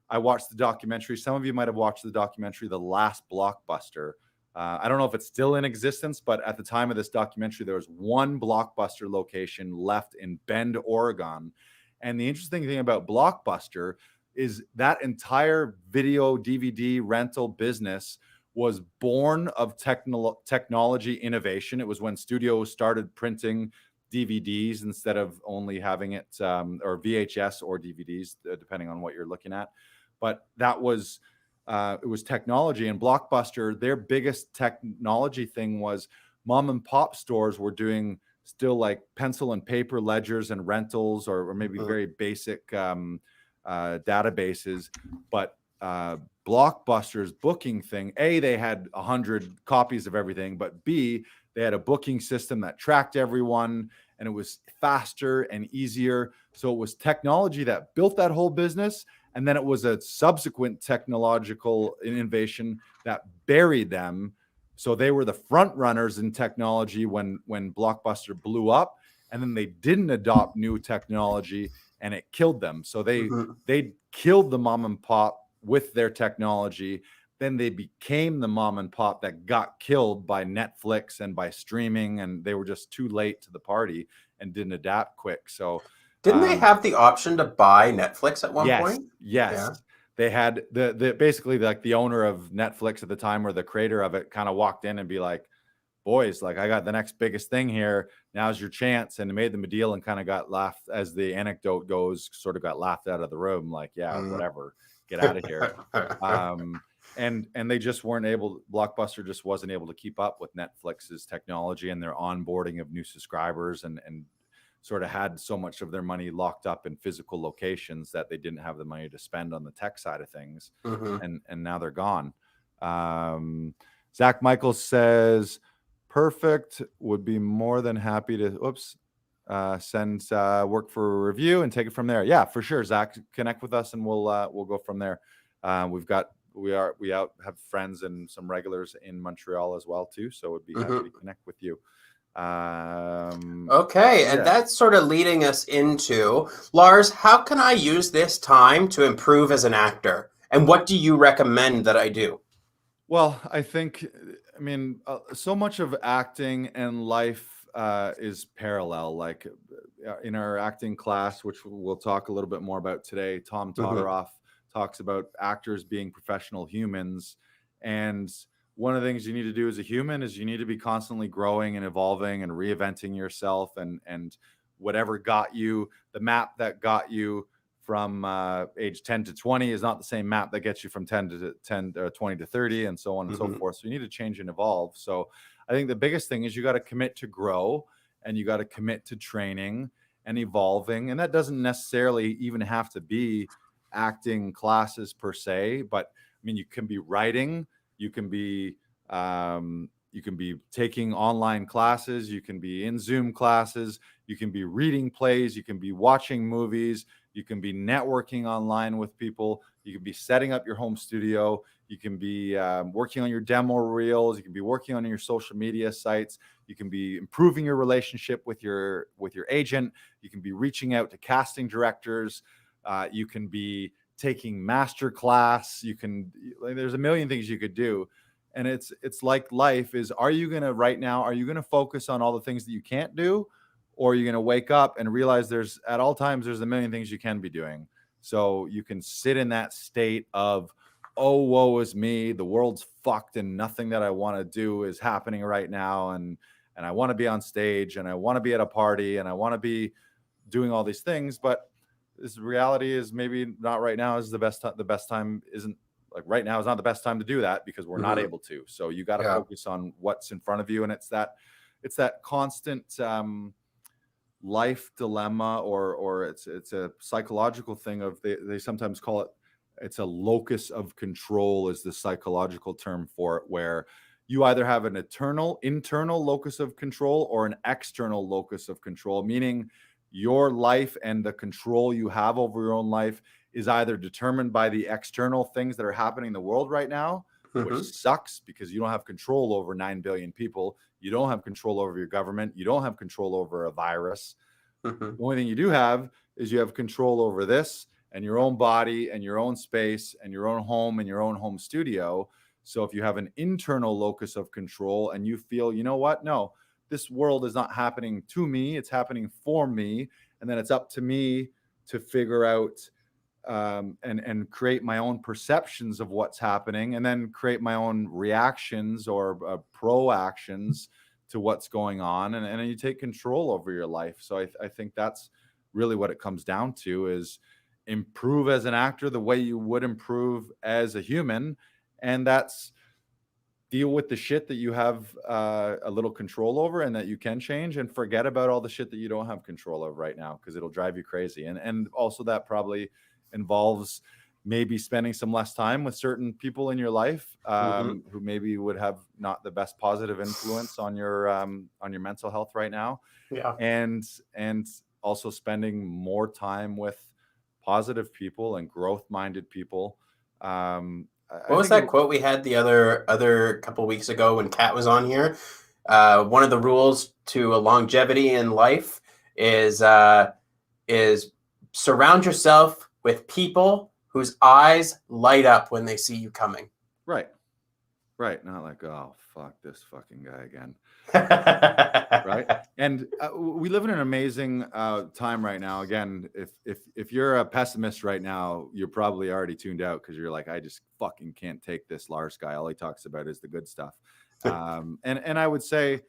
I watched the documentary. Some of you might have watched the documentary, The Last Blockbuster. I don't know if it's still in existence, but at the time of this documentary, there was one Blockbuster location left in Bend, Oregon. And the interesting thing about Blockbuster is that entire video DVD rental business was born of technology innovation. It was when studios started printing DVDs instead of only having it or VHS or DVDs, depending on what you're looking at. But that was it was technology. And Blockbuster, their biggest technology thing was mom and pop stores were doing still like pencil and paper ledgers and rentals, or maybe very basic databases. But Blockbuster's booking thing, A, they had 100 copies of everything, but B, they had a booking system that tracked everyone, and it was faster and easier. So it was technology that built that whole business. And then it was a subsequent technological innovation that buried them. So they were the front runners in technology when Blockbuster blew up, and then they didn't adopt new technology and it killed them. So they killed the mom and pop with their technology. Then they became the mom and pop that got killed by Netflix and by streaming, and they were just too late to the party and didn't adapt quick. So didn't they have the option to buy Netflix at one point? Yes. Yeah. They had the basically like the owner of Netflix at the time, or the creator of it, kind of walked in and be like, boys, like, I got the next biggest thing here. Now's your chance. And they made them a deal and kind of got laughed, as the anecdote goes, sort of got laughed out of the room. Like, yeah, whatever, get out of here. And they just weren't able, Blockbuster just wasn't able to keep up with Netflix's technology and their onboarding of new subscribers, and sort of had so much of their money locked up in physical locations that they didn't have the money to spend on the tech side of things. And now they're gone. Zach Michaels says, perfect, would be more than happy to send work for a review and take it from there. Yeah, for sure, Zach, connect with us and we'll go from there. We have friends and some regulars in Montreal as well too, so would be happy to connect with you. Okay, and that's sort of leading us into, Lars, how can I use this time to improve as an actor? And what do you recommend that I do? Well, I think, so much of acting and life is parallel. Like in our acting class, which we'll talk a little bit more about today, Tom Todoroff talks about actors being professional humans. And one of the things you need to do as a human is you need to be constantly growing and evolving and reinventing yourself. And whatever got you, the map that got you from age 10 to 20 is not the same map that gets you from 10 to 20 to 30, and so on and so forth. So you need to change and evolve. So I think the biggest thing is you got to commit to grow, and you got to commit to training and evolving. And that doesn't necessarily even have to be acting classes per se, but you can be writing, you can be taking online classes, you can be in Zoom classes, you can be reading plays, you can be watching movies, you can be networking online with people, you can be setting up your home studio, you can be working on your demo reels, you can be working on your social media sites, you can be improving your relationship with your agent, you can be reaching out to casting directors, you can be taking master class, there's a million things you could do. And it's like life is, are you going to focus on all the things that you can't do? Or are you going to wake up and realize there's a million things you can be doing? So you can sit in that state of, oh, woe is me, the world's fucked and nothing that I want to do is happening right now. And I want to be on stage, and I want to be at a party, and I want to be doing all these things. But this reality is maybe not right now is the best time isn't, like, right now is not the best time to do that, because we're not able to. So you got to focus on what's in front of you. And it's that constant life dilemma, or it's a psychological thing of, they sometimes call it, it's a locus of control is the psychological term for it, where you either have an internal locus of control or an external locus of control, meaning your life and the control you have over your own life is either determined by the external things that are happening in the world right now, which sucks because you don't have control over 9 billion people. You don't have control over your government. You don't have control over a virus. The only thing you do have is you have control over this and your own body and your own space and your own home and your own home studio. So if you have an internal locus of control and you feel, you know what? No, this world is not happening to me. It's happening for me. And then it's up to me to figure out and create my own perceptions of what's happening, and then create my own reactions or pro actions to what's going on. And you take control over your life. So I think that's really what it comes down to, is improve as an actor the way you would improve as a human. And that's deal with the shit that you have a little control over and that you can change, and forget about all the shit that you don't have control of right now, because it'll drive you crazy. And also that probably involves maybe spending some less time with certain people in your life who maybe would have not the best positive influence on your mental health right now, Yeah. and also spending more time with positive people and growth-minded people. What was that quote we had the other couple weeks ago when Kat was on here? One of the rules to a longevity in life is surround yourself with people whose eyes light up when they see you coming. Right. Not like, oh, fuck this fucking guy again. Right. And we live in an amazing time right now. Again, if you're a pessimist right now, you're probably already tuned out because you're like, I just fucking can't take this Lars guy. All he talks about is the good stuff. And I would say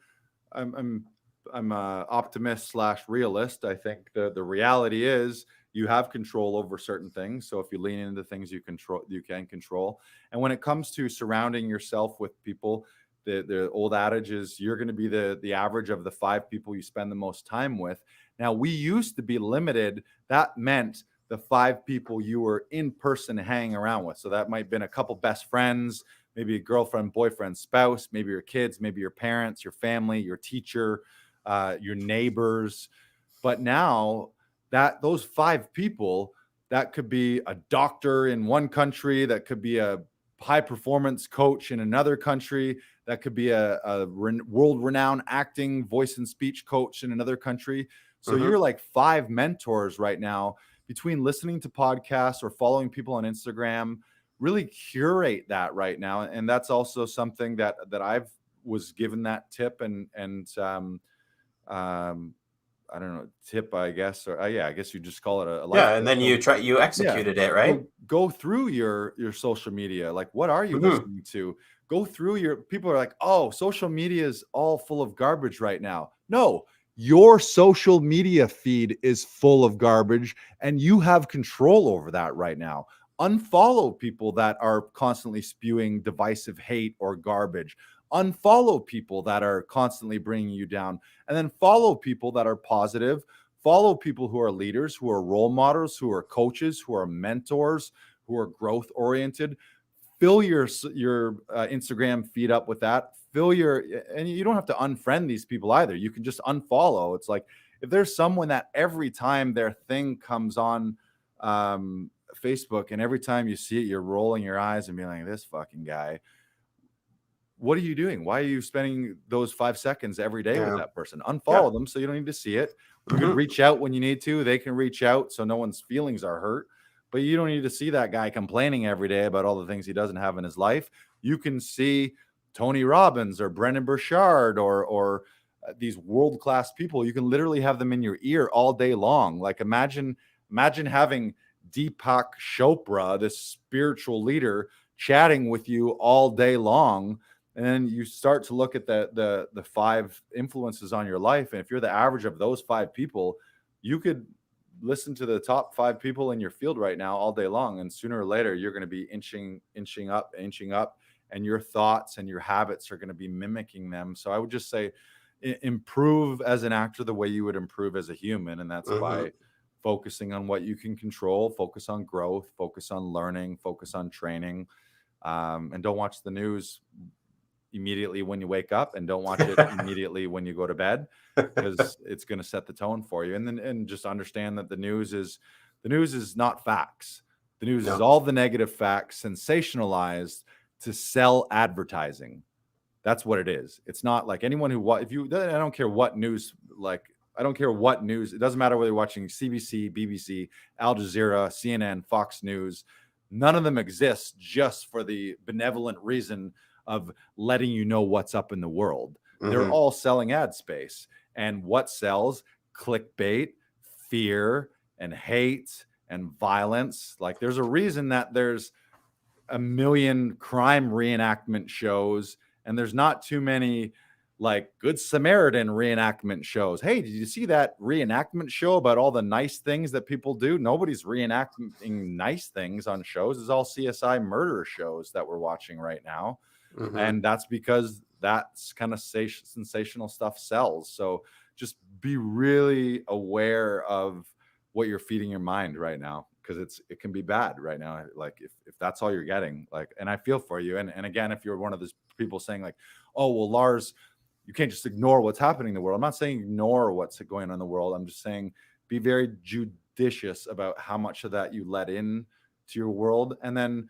I'm a optimist / realist. I think the reality is you have control over certain things. So if you lean into things you can control. And when it comes to surrounding yourself with people, the old adage is you're going to be the average of the 5 people you spend the most time with. Now, we used to be limited. That meant the 5 people you were in person hanging around with. So that might have been a couple best friends, maybe a girlfriend, boyfriend, spouse, maybe your kids, maybe your parents, your family, your teacher, your neighbors. But now that those 5 people, that could be a doctor in one country, that could be a high performance coach in another country, that could be a world renowned acting voice and speech coach in another country. So you're like 5 mentors right now between listening to podcasts or following people on Instagram. Really curate that right now. And that's also something that I've was given that tip and I don't know, tip, I guess, or I guess you just call it a life. Yeah, and then you executed it, right? Go through your social media. Like, what are you listening to? Go through your. People are like, oh, social media is all full of garbage right now. No, your social media feed is full of garbage, and you have control over that right now. Unfollow people that are constantly spewing divisive hate or garbage. Unfollow people that are constantly bringing you down, and then follow people that are positive. Follow people who are leaders, who are role models, who are coaches, who are mentors, who are growth oriented. Fill your Instagram feed up with that. And you don't have to unfriend these people either. You can just unfollow. It's like if there's someone that every time their thing comes on Facebook and every time you see it, you're rolling your eyes and being like, this fucking guy. What are you doing? Why are you spending those 5 seconds every day with that person? Unfollow them so you don't need to see it. You can reach out when you need to. They can reach out so no one's feelings are hurt. But you don't need to see that guy complaining every day about all the things he doesn't have in his life. You can see Tony Robbins or Brendan Burchard or these world-class people. You can literally have them in your ear all day long. Like imagine having Deepak Chopra, this spiritual leader, chatting with you all day long. And then you start to look at the 5 influences on your life. And if you're the average of those 5 people, you could listen to the top 5 people in your field right now all day long. And sooner or later, you're going to be inching up. And your thoughts and your habits are going to be mimicking them. So I would just say improve as an actor the way you would improve as a human. And that's by focusing on what you can control, focus on growth, focus on learning, focus on training, and don't watch the news immediately when you wake up, and don't watch it immediately when you go to bed, because it's going to set the tone for you. And just understand that the news is not facts. The news is all the negative facts sensationalized to sell advertising. That's what it is. It's not like anyone who I don't care what news, it doesn't matter whether you're watching CBC, BBC, Al Jazeera, CNN, Fox News. None of them exist just for the benevolent reason of letting you know what's up in the world. They're all selling ad space. And what sells? Clickbait, fear, and hate, and violence. Like there's a reason that there's a million crime reenactment shows, and there's not too many like Good Samaritan reenactment shows. Hey, did you see that reenactment show about all the nice things that people do? Nobody's reenacting nice things on shows. It's all CSI murder shows that we're watching right now. And that's because that's kind of sensational stuff sells. So just be really aware of what you're feeding your mind right now, because it can be bad right now. Like if that's all you're getting, like, and I feel for you. And again, if you're one of those people saying like, oh well, Lars, you can't just ignore what's happening in the world. I'm not saying ignore what's going on in the world. I'm just saying be very judicious about how much of that you let in to your world, and then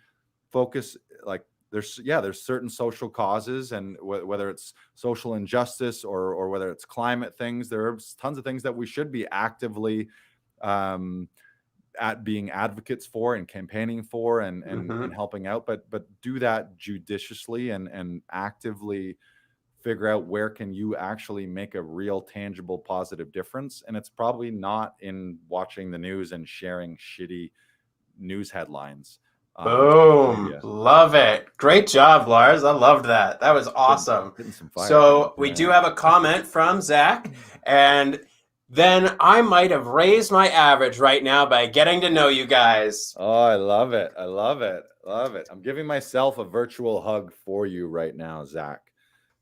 focus. Like there's certain social causes, and whether it's social injustice or whether it's climate things, there are tons of things that we should be actively at being advocates for and campaigning for and helping out, but do that judiciously and actively figure out where can you actually make a real tangible positive difference. And it's probably not in watching the news and sharing shitty news headlines. Boom. Love it. Great job, Lars. I loved that. That was awesome. Getting some fire. So we do have a comment from Zach, and then I might have raised my average right now by getting to know you guys. Oh, I love it. I love it. Love it. I'm giving myself a virtual hug for you right now, Zach.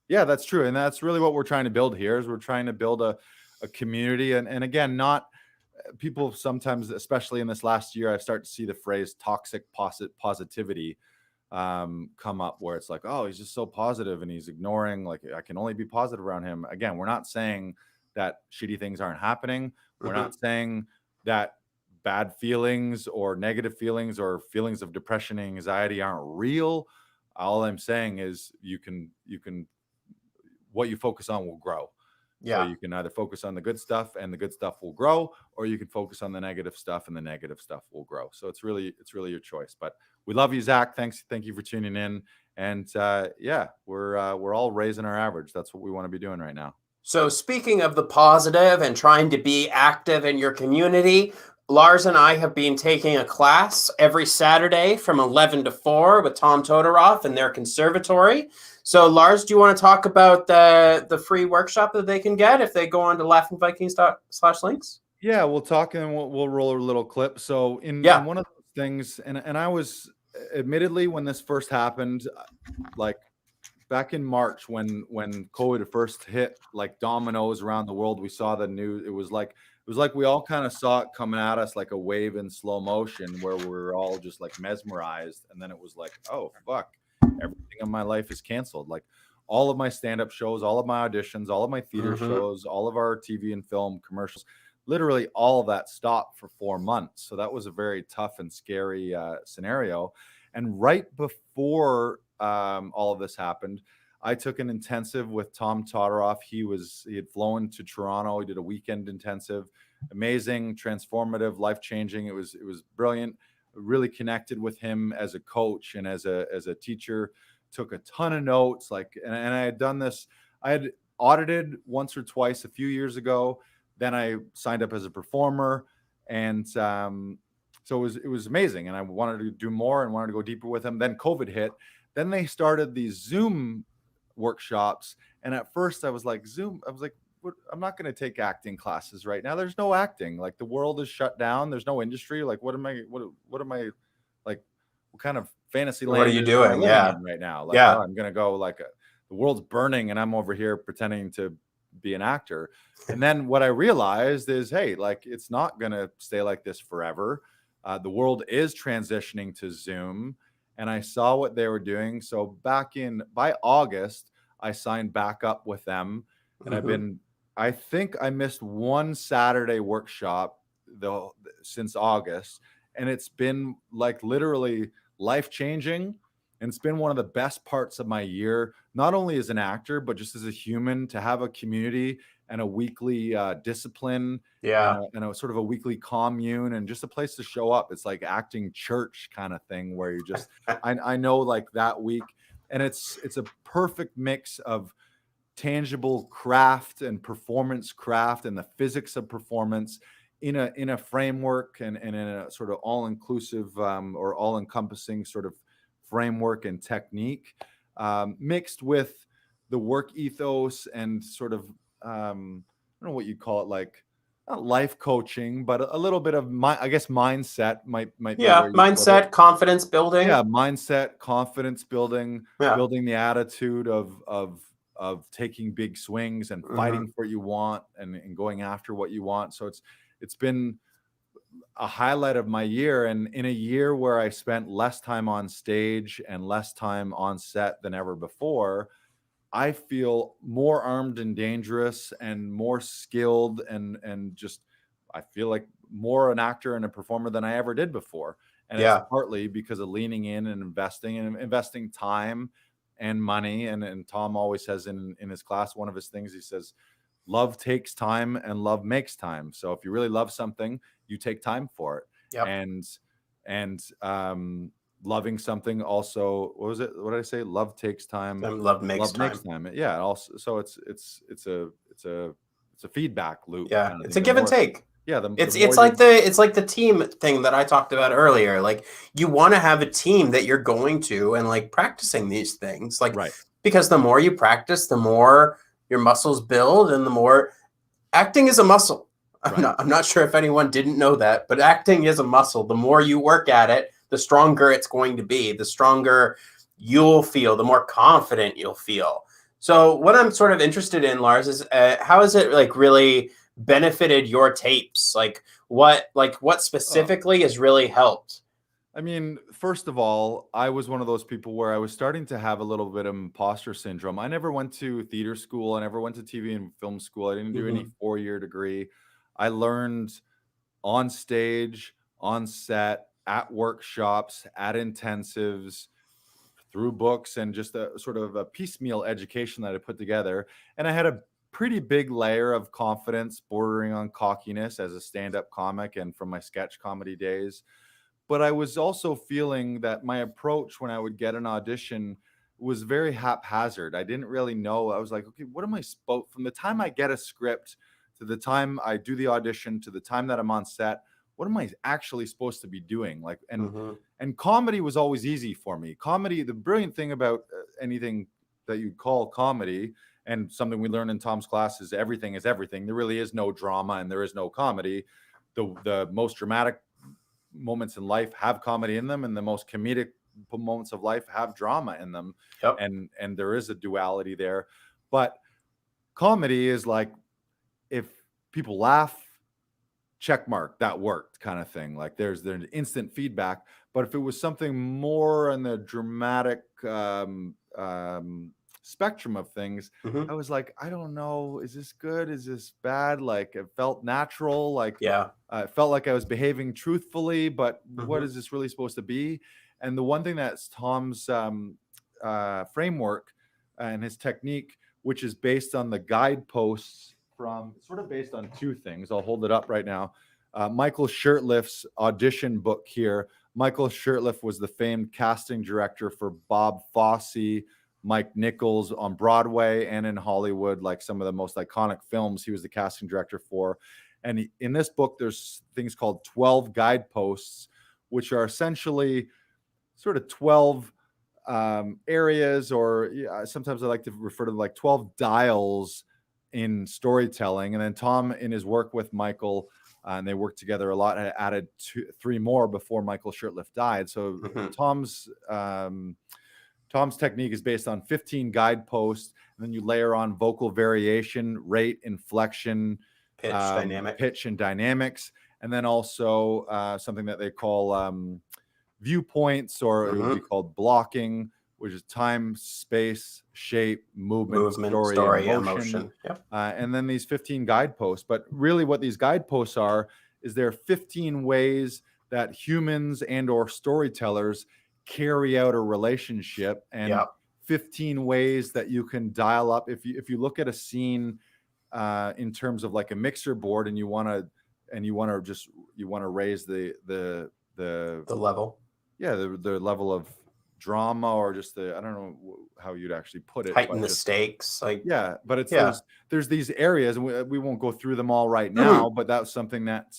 Yeah, that's true. And that's really what we're trying to build here is we're trying to build a community. And again, not people sometimes, especially in this last year, I've started to see the phrase toxic positivity come up, where it's like, oh, he's just so positive and he's ignoring, like, I can only be positive around him. Again, we're not saying that shitty things aren't happening. We're not saying that bad feelings or negative feelings or feelings of depression and anxiety aren't real. All I'm saying is you can what you focus on will grow. Yeah. So you can either focus on the good stuff and the good stuff will grow, or you can focus on the negative stuff and the negative stuff will grow. So it's really your choice. But we love you, Zach. Thank you for tuning in. And yeah, we're all raising our average. That's what we want to be doing right now. So speaking of the positive and trying to be active in your community, Lars and I have been taking a class every Saturday from 11 to 4 with Tom Todoroff in their conservatory. So Lars, do you want to talk about the free workshop that they can get if they go on to laughingvikings.com/links? Yeah, we'll talk and we'll roll a little clip. So in one of those things, and I was admittedly, when this first happened, like back in March when COVID first hit like dominoes around the world, we saw the news. It was like we all kind of saw it coming at us like a wave in slow motion, where we were all just like mesmerized. And then it was like, oh fuck, everything in my life is canceled. Like all of my stand-up shows, all of my auditions, all of my theater shows, all of our TV and film commercials, literally all of that stopped for 4 months. So that was a very tough and scary scenario. And right before all of this happened, I took an intensive with Tom Todoroff. He had flown to Toronto. He did a weekend intensive, amazing, transformative, life-changing. It was brilliant. Really connected with him as a coach and as a teacher. Took a ton of notes. And I had done this. I had audited once or twice a few years ago. Then I signed up as a performer, and so it was amazing. And I wanted to do more and wanted to go deeper with him. Then COVID hit. Then they started these Zoom workshops. And at first I was like, Zoom, I was like, I'm not going to take acting classes right now. There's no acting. Like the world is shut down. There's no industry. Like, what am I like? What kind of fantasy land? What are you doing? Yeah. Right now. Like, oh, I'm going to go the world's burning and I'm over here pretending to be an actor. And then what I realized is, hey, like, it's not going to stay like this forever. The world is transitioning to Zoom. And I saw what they were doing. So by August, I signed back up with them. And I think I missed one Saturday workshop since August. And it's been like literally life-changing. And it's been one of the best parts of my year, not only as an actor, but just as a human, to have a community and a weekly discipline, and a sort of a weekly commune, and just a place to show up. It's like acting church kind of thing, where you just, I know, like that week, and it's a perfect mix of tangible craft and performance craft and the physics of performance in a framework and in a sort of all-inclusive or all-encompassing sort of framework and technique, mixed with the work ethos and sort of I don't know what you call it, like not life coaching, but a little bit of mindset might be mindset, confidence building. Yeah, mindset, confidence building, building the attitude of taking big swings and fighting for what you want and going after what you want. So it's been a highlight of my year. And in a year where I spent less time on stage and less time on set than ever before, I feel more armed and dangerous and more skilled, and just I feel like more an actor and a performer than I ever did before. And it's Yeah. partly because of leaning in and investing time and money. And Tom always says in his class, one of his things, he says, love takes time and love makes time. So if you really love something, you take time for it. Yep. And loving something also, what was it? What did I say? Love takes time. Love makes Makes time. time. Yeah. Also, so it's a feedback loop. Yeah, Kind of it's thing. a give and take. Yeah. The It's more it's like the team thing that I talked about earlier. Like you want to have a team that you're going to and like practicing these things. Like right. because the more you practice, the more your muscles build, and the more acting is a muscle. I'm not sure if anyone didn't know that, but acting is a muscle. The more you work at it, the stronger it's going to be. The stronger you'll feel, the more confident you'll feel. So what I'm sort of interested in, Lars, is how has it like really benefited your tapes? Like what specifically has really helped? I mean, first of all, I was one of those people where I was starting to have a little bit of imposter syndrome. I never went to theater school. I never went to TV and film school. I didn't do any 4-year degree. I learned on stage, on set, at workshops, at intensives, through books, and just a sort of a piecemeal education that I put together. And I had a pretty big layer of confidence bordering on cockiness as a stand-up comic and from my sketch comedy days. But I was also feeling that my approach when I would get an audition was very haphazard. I didn't really know. I was like, okay, what am I supposed, from the time I get a script to the time I do the audition to the time that I'm on set, what am I actually supposed to be doing? Like, and comedy was always easy for me. Comedy, the brilliant thing about anything that you call comedy, and something we learn in Tom's class, is everything is everything. There really is no drama and there is no comedy. The most dramatic moments in life have comedy in them, and the most comedic moments of life have drama in them. Yep. And there is a duality there. But comedy is like, if people laugh, check mark, that worked, kind of thing. Like there's instant feedback. But if it was something more on the dramatic spectrum of things, I was like, I don't know, is this good, is this bad? Like it felt natural, like it felt like I was behaving truthfully, but what is this really supposed to be? And the one thing that's Tom's framework and his technique, which is based on the guideposts from, sort of based on two things. I'll hold it up right now. Michael Shirtliff's audition book here. Michael Shirtliff was the famed casting director for Bob Fosse, Mike Nichols on Broadway and in Hollywood, like some of the most iconic films he was the casting director for. And in this book, there's things called 12 guideposts, which are essentially sort of 12 areas, or sometimes I like to refer to like 12 dials in storytelling. And then Tom, in his work with Michael, and they worked together a lot, had added 3 more before Michael Shirtliff died. So Tom's technique is based on 15 guideposts, and then you layer on vocal variation, rate, inflection, pitch and dynamics, and then also something that they call viewpoints, or it would be called blocking, which is time, space, shape, movement, story, emotion. Yep. And then these 15 guideposts. But really what these guideposts are is there are 15 ways that humans and or storytellers carry out a relationship, and 15 ways that you can dial up. If you look at a scene in terms of like a mixer board, and you want to raise the level. Yeah, the level of drama, or just I don't know how you'd actually put it. Heighten the stakes. Like, but it's there's these areas, and we won't go through them all right now, but that's something that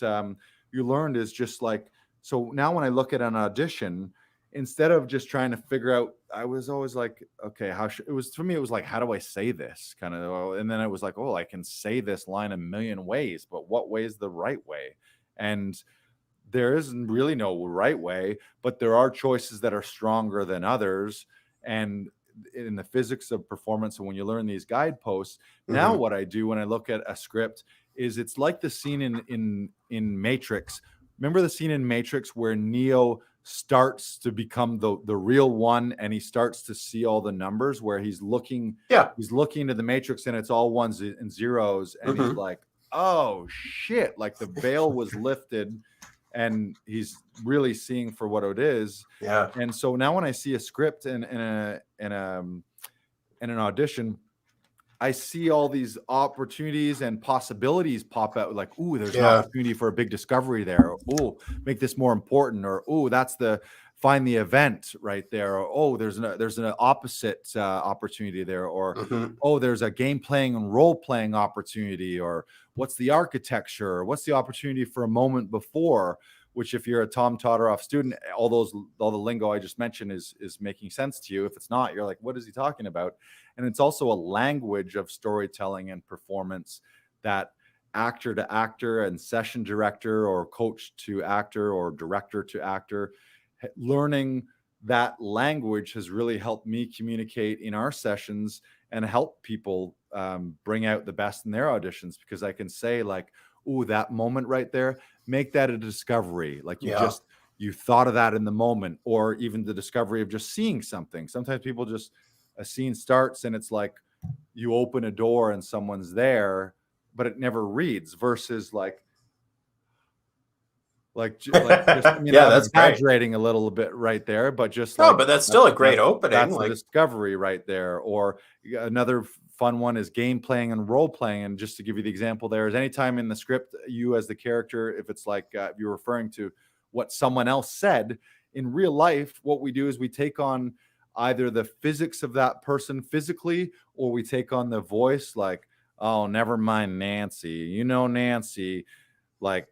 you learned, is just like, so now when I look at an audition, instead of just trying to figure out, I was always like, okay, it was, for me, it was like, how do I say this kind of, and then it was like, oh, I can say this line a million ways, but what way is the right way? And there isn't really no right way, but there are choices that are stronger than others. And in the physics of performance, and when you learn these guideposts, now what I do when I look at a script is, it's like the scene in Matrix remember the scene in Matrix where Neo starts to become the real one, and he starts to see all the numbers, where he's looking into the Matrix and it's all ones and zeros, and he's like, oh shit, like the veil was lifted and he's really seeing for what it is. Yeah. And so now when I see a script in an audition, I see all these opportunities and possibilities pop out, like, ooh, there's an opportunity for a big discovery there. Ooh, make this more important. Or, ooh, that's find the event right there. Or, oh, there's an opposite opportunity there. Or, oh, there's a game playing and role playing opportunity. Or what's the architecture? Or what's the opportunity for a moment before? Which, if you're a Tom Todoroff student, all the lingo I just mentioned is making sense to you. If it's not, you're like, what is he talking about? And it's also a language of storytelling and performance that actor to actor and session director or coach to actor or director to actor, learning that language has really helped me communicate in our sessions and help people bring out the best in their auditions, because I can say, like, ooh, that moment right there, make that a discovery. Like you thought of that in the moment, or even the discovery of just seeing something. Sometimes people just, a scene starts and it's like you open a door and someone's there, but it never reads, versus just, I mean, I'm that's exaggerating a little bit right there, but just but that's still a great opening. That's the discovery right there. Or another fun one is game playing and role playing. And just to give you the example, there is anytime in the script, you as the character, if it's like you're referring to what someone else said in real life, what we do is we take on either the physics of that person physically, or we take on the voice, like, oh, never mind, Nancy, Nancy, like,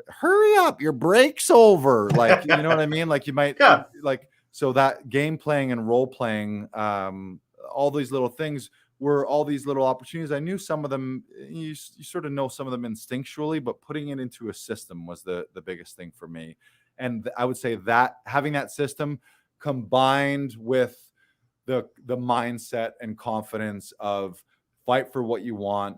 hurry up, your break's over. Like, you know what I mean? Like, you might, like, so that game playing and role playing, all these little things were all these little opportunities. I knew some of them, you sort of know some of them instinctually, but putting it into a system was the biggest thing for me. And I would say that having that system combined with the mindset and confidence of fight for what you want,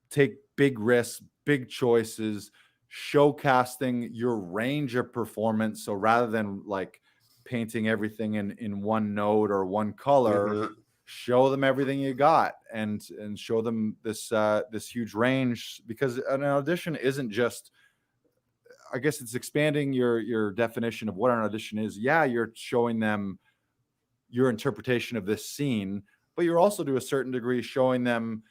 take big risks, big choices, showcasing your range of performance. So rather than like painting everything in one note or one color, show them everything you got and show them this huge range, because an audition isn't just, I guess it's expanding your definition of what an audition is. Yeah, you're showing them your interpretation of this scene, but you're also to a certain degree showing them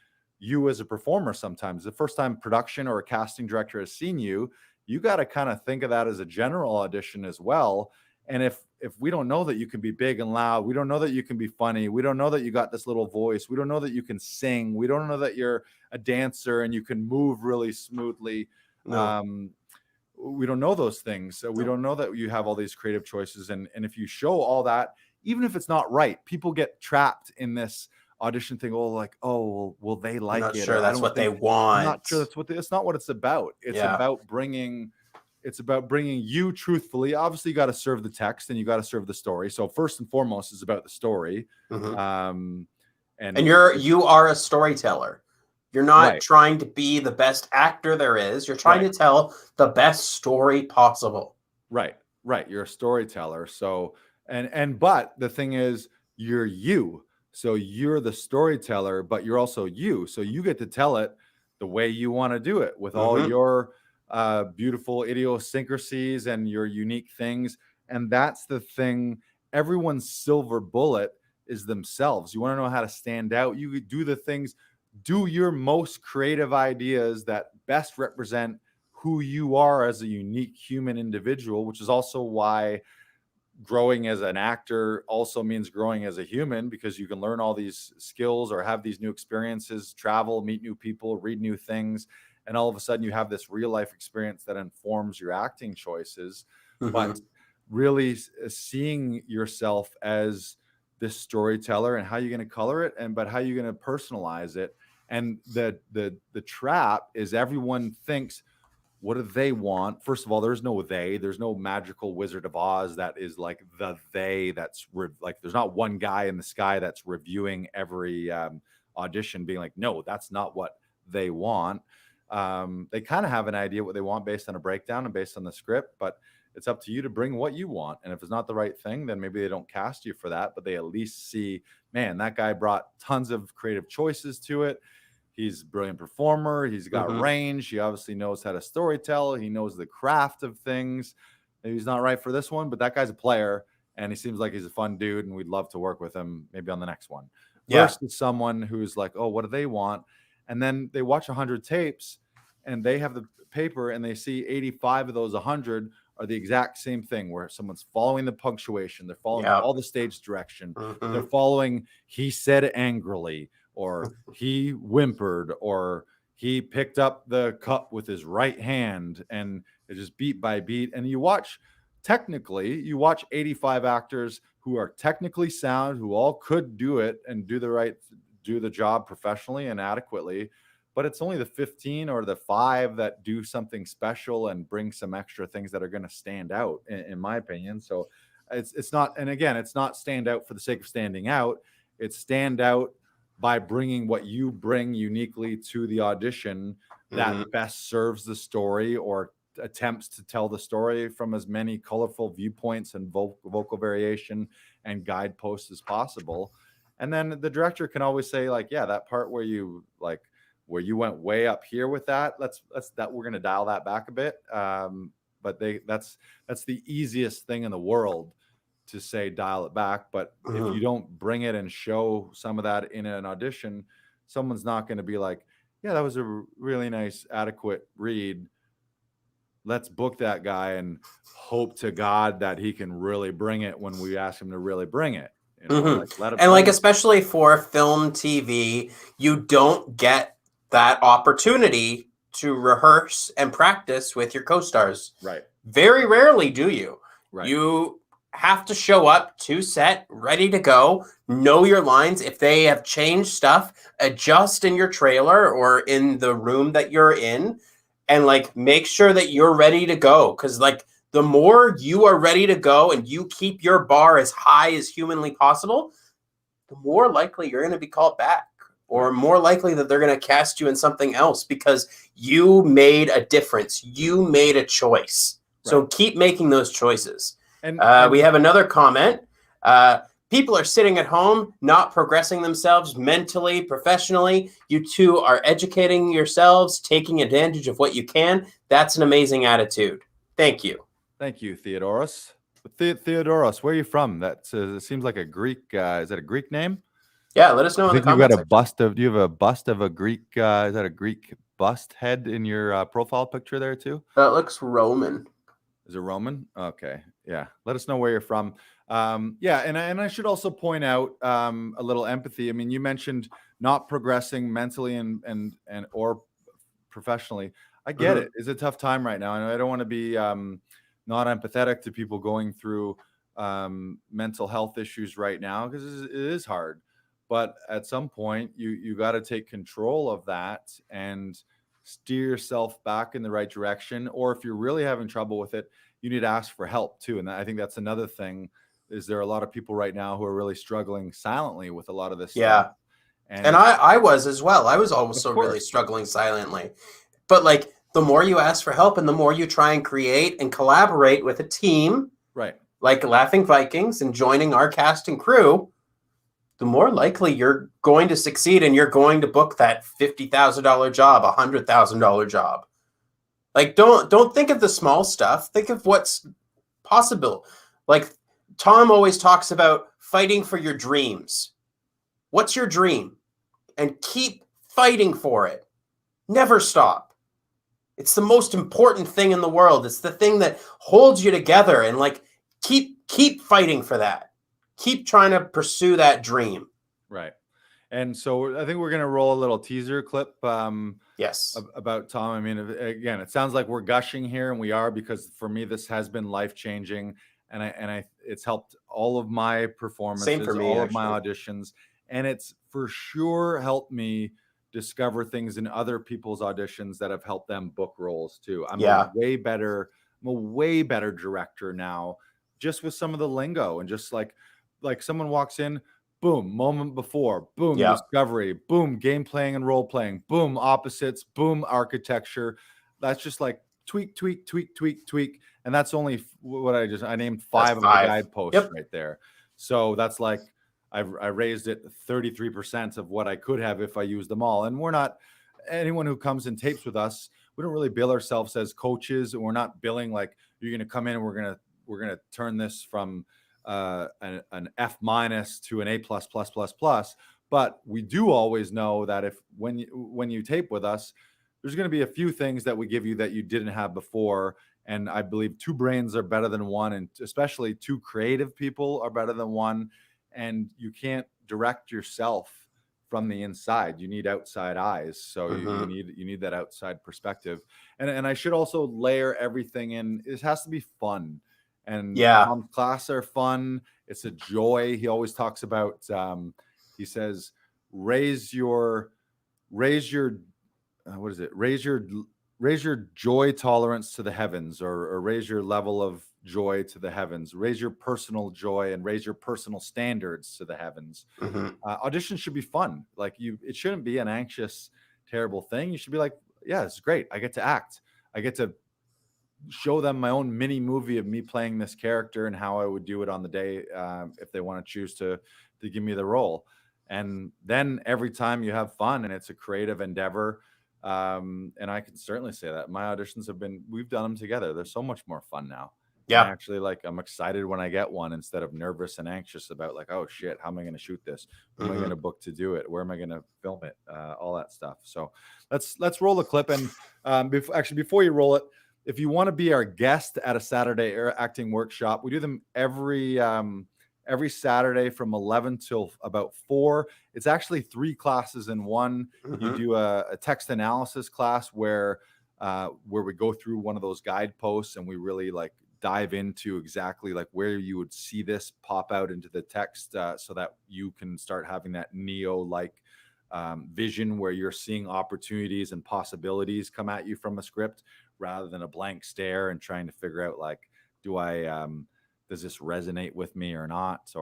you as a performer. Sometimes the first time production or a casting director has seen you, you got to kind of think of that as a general audition as well. And if we don't know that you can be big and loud, we don't know that you can be funny, we don't know that you got this little voice, we don't know that you can sing, we don't know that you're a dancer and you can move really smoothly. We don't know those things. So we don't know that you have all these creative choices. And if you show all that, even if it's not right, people get trapped in this audition thing. Oh, like, oh, will they like I'm not it? sure that's what they want. I'm not sure that's what it's not what it's about. It's about bringing you truthfully. Obviously, you got to serve the text and you got to serve the story. So first and foremost is about the story. And you are a storyteller. You're not trying to be the best actor there is. You're trying to tell the best story possible. Right. You're a storyteller. So, but the thing is, you're you. So you're the storyteller, but you're also you. So you get to tell it the way you want to do it, with all your beautiful idiosyncrasies and your unique things. And that's the thing. Everyone's silver bullet is themselves. You want to know how to stand out. You do the things. Do your most creative ideas that best represent who you are as a unique human individual, which is also why growing as an actor also means growing as a human, because you can learn all these skills or have these new experiences, travel, meet new people, read new things. And all of a sudden you have this real life experience that informs your acting choices. But really seeing yourself as this storyteller and how you're going to color it, but how you're going to personalize it. And the trap is everyone thinks, what do they want? First of all, there's no magical Wizard of Oz that is like the they. That's like, there's not one guy in the sky that's reviewing every audition being like, no, that's not what they want. They kind of have an idea what they want based on a breakdown and based on the script, but it's up to you to bring what you want. And if it's not the right thing, then maybe they don't cast you for that, but they at least see, man, that guy brought tons of creative choices to it. He's a brilliant performer. He's got range. He obviously knows how to storytell. He knows the craft of things. Maybe he's not right for this one, but that guy's a player and he seems like he's a fun dude and we'd love to work with him maybe on the next one. Versus someone who's like, oh, what do they want? And then they watch 100 tapes and they have the paper and they see 85 of those 100 are the exact same thing, where someone's following the punctuation, they're following all the stage direction, they're following he said angrily, or he whimpered, or he picked up the cup with his right hand, and it just beat by beat. And you watch 85 actors who are technically sound, who all could do it and do the job professionally and adequately, but it's only the 15 or the 5 that do something special and bring some extra things that are going to stand out, in my opinion. So it's not, and again, it's not stand out for the sake of standing out. It's stand out by bringing what you bring uniquely to the audition that best serves the story or attempts to tell the story from as many colorful viewpoints and vocal variation and guideposts as possible. And then the director can always say, like, yeah, that part where you went way up here with that, let's we're going to dial that back a bit. But that's the easiest thing in the world to say, dial it back. But if you don't bring it and show some of that in an audition, someone's not going to be like, yeah, that was a really nice, adequate read. Let's book that guy and hope to God that he can really bring it when we ask him to really bring it. You know, especially for film, TV, you don't get that opportunity to rehearse and practice with your co-stars. Right. Very rarely do you. Right. You have to show up to set, ready to go, know your lines. If they have changed stuff, adjust in your trailer or in the room that you're in, and like make sure that you're ready to go. Because like the more you are ready to go and you keep your bar as high as humanly possible, the more likely you're going to be called back, or more likely that they're going to cast you in something else because you made a difference. You made a choice. Right. So keep making those choices. And we have another comment. People are sitting at home, not progressing themselves mentally, professionally. You two are educating yourselves, taking advantage of what you can. That's an amazing attitude. Thank you. Thank you, Theodoros. Theodoros, where are you from? That seems like a Greek. Is that a Greek name? Yeah, let us know in the comments. Do you have a bust of a Greek? Is that a Greek bust head in your profile picture there too? That looks Roman. Is it Roman? Okay, yeah. Let us know where you're from. Yeah, and I should also point out a little empathy. I mean, you mentioned not progressing mentally and or professionally. I get it. It's a tough time right now, and I don't want to be not empathetic to people going through mental health issues right now, because it is hard. But at some point, you got to take control of that and steer yourself back in the right direction. Or if you're really having trouble with it, you need to ask for help too. And I think that's another thing. Is there a lot of people right now who are really struggling silently with a lot of this stuff? And I was as well. I was also really struggling silently. But like, the more you ask for help and the more you try and create and collaborate with a team, right, like Laughing Vikings and joining our cast and crew, the more likely you're going to succeed and you're going to book that $50,000 job, $100,000 job. Like, don't think of the small stuff. Think of what's possible. Like, Tom always talks about fighting for your dreams. What's your dream? And keep fighting for it. Never stop. It's the most important thing in the world. It's the thing that holds you together, and like keep fighting for that. Keep trying to pursue that dream. Right. And so I think we're going to roll a little teaser clip yes, about Tom. I mean, again, it sounds like we're gushing here, and we are, because for me this has been life-changing, and I it's helped all of my performances, same for me, all of my auditions, and it's for sure helped me discover things in other people's auditions that have helped them book roles too. I'm a way better director now, just with some of the lingo, and just like someone walks in, boom, moment before, boom, Yeah. discovery, boom, game playing and role playing, boom, opposites, boom, architecture. That's just like tweak, tweak, tweak, tweak, tweak. And that's only what I named That's 5 of the 5. guideposts Yep. right there. So that's like, I raised it 33% of what I could have if I used them all. And we're not, anyone who comes and tapes with us, we don't really bill ourselves as coaches, and we're not billing like, you're going to come in and we're going to turn this from an F minus to an A plus plus plus plus. But we do always know that if when you tape with us, there's going to be a few things that we give you that you didn't have before. And I believe 2 brains are better than 1, and especially 2 creative people are better than 1. And you can't direct yourself from the inside. You need outside eyes. So you need that outside perspective. And I should also layer everything in. It has to be fun. And Tom's class are fun. It's a joy. He always talks about, he says, raise your joy tolerance to the heavens, or raise your level of joy to the heavens, raise your personal joy and raise your personal standards to the heavens. Auditions should be fun. Like it shouldn't be an anxious, terrible thing. You should be like, yeah, this is great. I get to act. I get to show them my own mini movie of me playing this character and how I would do it on the day, if they want to choose to give me the role. And then every time you have fun and it's a creative endeavor. And I can certainly say that my auditions we've done them together. They're so much more fun now. Yeah. And actually, I'm excited when I get one instead of nervous and anxious about like, oh shit, how am I going to shoot this? Who am I going to book to do it? Where am I going to film it? All that stuff. So let's roll the clip. And before you roll it, if you want to be our guest at a Saturday acting workshop, we do them every Saturday from 11 till about 4. It's actually 3 classes in one. You do a text analysis class where we go through one of those guideposts and we really dive into exactly where you would see this pop out into the text, so that you can start having that Neo-like vision where you're seeing opportunities and possibilities come at you from a script rather than a blank stare and trying to figure out does this resonate with me or not?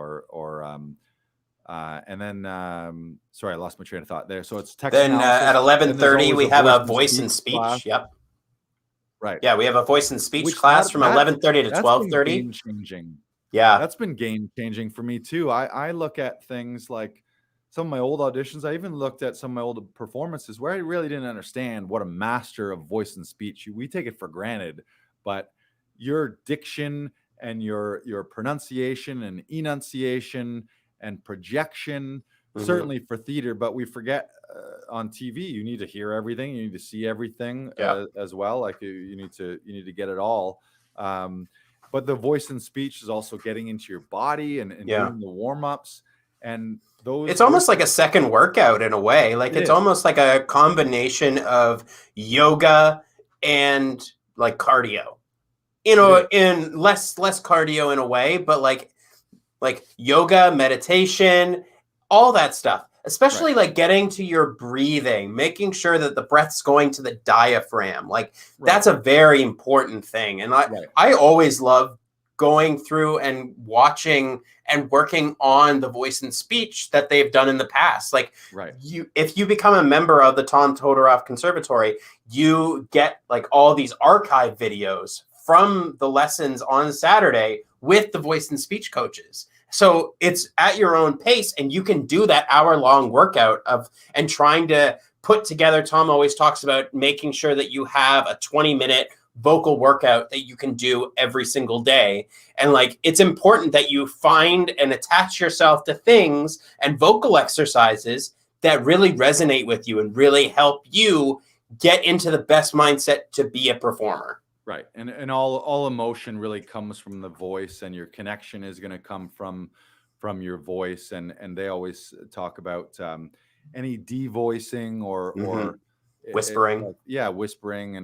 And then sorry, I lost my train of thought there. So it's text then analysis. At 11:30 we have a voice and speech class. Yep. Right. Yeah, we have a voice and speech class from 11:30 to 12:30. Game changing. Yeah, that's been game changing for me too. I look at things like some of my old auditions. I even looked at some of my old performances where I really didn't understand what a master of voice and speech. We take it for granted, but your diction and your pronunciation and enunciation and projection, certainly for theater, but we forget on TV, you need to hear everything, you need to see everything as well. You need to get it all. But the voice and speech is also getting into your body and doing the warm-ups. And it's almost like a second workout in a way. It's almost like a combination of yoga and cardio. In less cardio in a way, but like yoga, meditation, all that stuff. Especially getting to your breathing, making sure that the breath's going to the diaphragm. That's a very important thing. And I always love going through and watching and working on the voice and speech that they've done in the past. If you become a member of the Tom Todorov Conservatory, you get all these archive videos from the lessons on Saturday with the voice and speech coaches. So it's at your own pace, and you can do that hour-long workout and trying to put together. Tom always talks about making sure that you have a 20-minute vocal workout that you can do every single day. And it's important that you find and attach yourself to things and vocal exercises that really resonate with you and really help you get into the best mindset to be a performer. Right. And all emotion really comes from the voice, and your connection is going to come from your voice. And they always talk about any devoicing or whispering. Whispering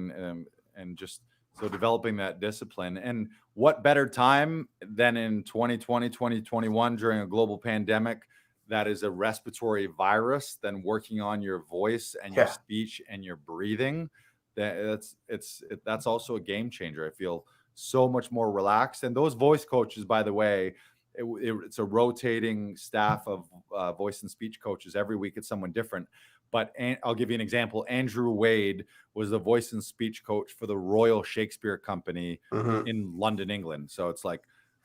and just so developing that discipline. And what better time than in 2020, 2021 during a global pandemic that is a respiratory virus than working on your voice and your speech and your breathing. That's also a game changer. I feel so much more relaxed. And those voice coaches, by the way, it's a rotating staff of voice and speech coaches. Every week it's someone different. But I'll give you an example. Andrew Wade was the voice and speech coach for the Royal Shakespeare Company in London, England. So it's like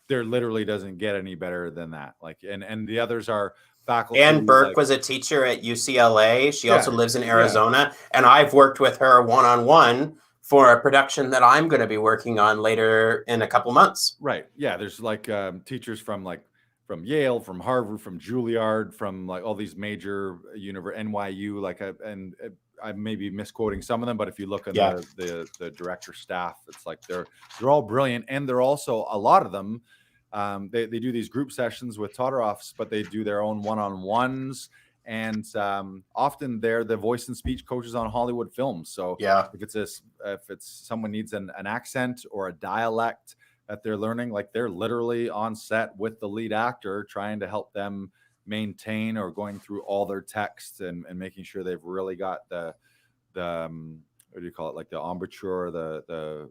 there literally doesn't get any better than that. Like, and the others are faculty. Ann Burke was a teacher at UCLA. She also lives in Arizona, and I've worked with her one-on-one for a production that I'm going to be working on later in a couple months. Right. Yeah. There's like teachers from Yale, from Harvard, from Juilliard, from like all these major NYU, like, and I may be misquoting some of them, but if you look at the director staff, it's like they're all brilliant, and they're also, a lot of them, they do these group sessions with Todoroffs, but they do their own one-on-ones, and often they're the voice and speech coaches on Hollywood films. So if it's someone needs an accent or a dialect that they're learning, like they're literally on set with the lead actor trying to help them maintain or going through all their text and making sure they've really got the what do you call it, like the embouchure, the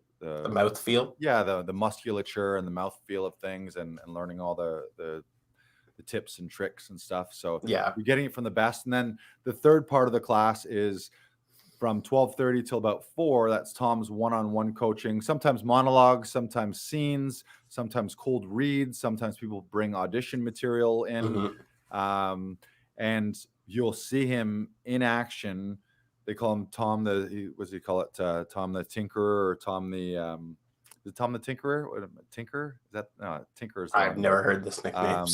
mouth feel. Yeah, the musculature and the mouth feel of things, and learning all the tips and tricks and stuff. So you're getting it from the best. And then the third part of the class is from 12:30 till about 4. That's Tom's one-on-one coaching, sometimes monologues, sometimes scenes, sometimes cold reads, sometimes people bring audition material in. And you'll see him in action. They call him Tom Tom the Tinkerer, or Tom the is it Tom the Tinkerer? What, Tinker? Is that Tinker? I've never heard this nickname.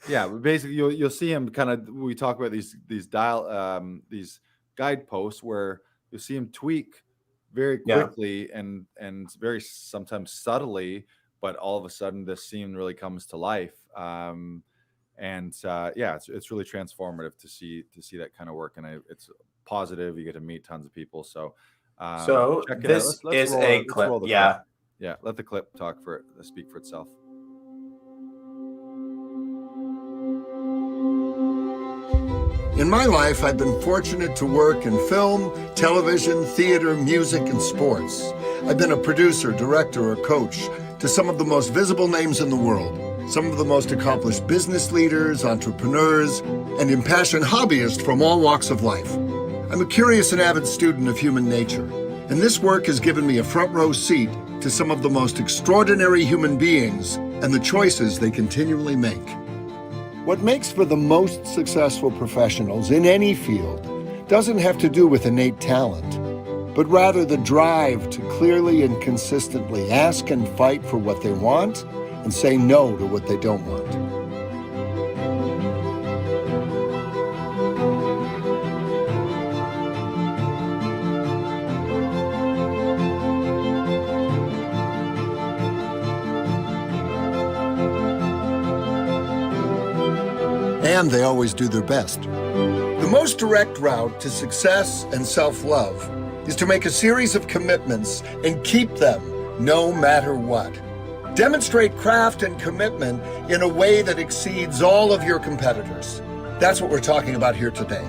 Yeah, basically you'll see him kind of. We talk about these guideposts where you'll see him tweak very quickly and very sometimes subtly, but all of a sudden this scene really comes to life. It's really transformative to see that kind of work, and it's positive. You get to meet tons of people. So check it this out. Is a clip. Clip. Let the clip speak for itself. In my life, I've been fortunate to work in film, television, theater, music, and sports. I've been a producer, director, or coach to some of the most visible names in the world, some of the most accomplished business leaders, entrepreneurs, and impassioned hobbyists from all walks of life. I'm a curious and avid student of human nature, and this work has given me a front row seat to some of the most extraordinary human beings and the choices they continually make. What makes for the most successful professionals in any field doesn't have to do with innate talent, but rather the drive to clearly and consistently ask and fight for what they want and say no to what they don't want. And they always do their best. The most direct route to success and self-love is to make a series of commitments and keep them no matter what. Demonstrate craft and commitment in a way that exceeds all of your competitors. That's what we're talking about here today.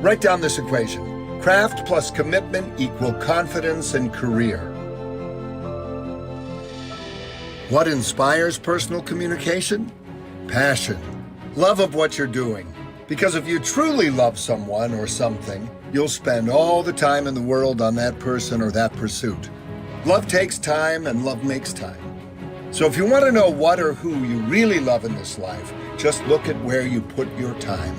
Write down this equation. Craft plus commitment equal confidence and career. What inspires personal communication? Passion. Love of what you're doing. Because if you truly love someone or something, you'll spend all the time in the world on that person or that pursuit. Love takes time, and love makes time. So if you want to know what or who you really love in this life, just look at where you put your time.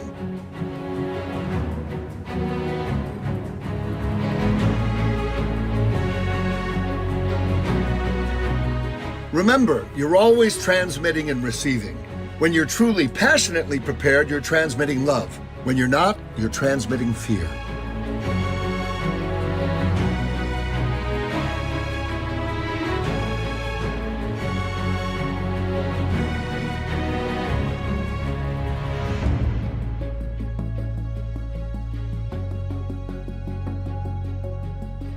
Remember, you're always transmitting and receiving. When you're truly passionately prepared, you're transmitting love. When you're not, you're transmitting fear.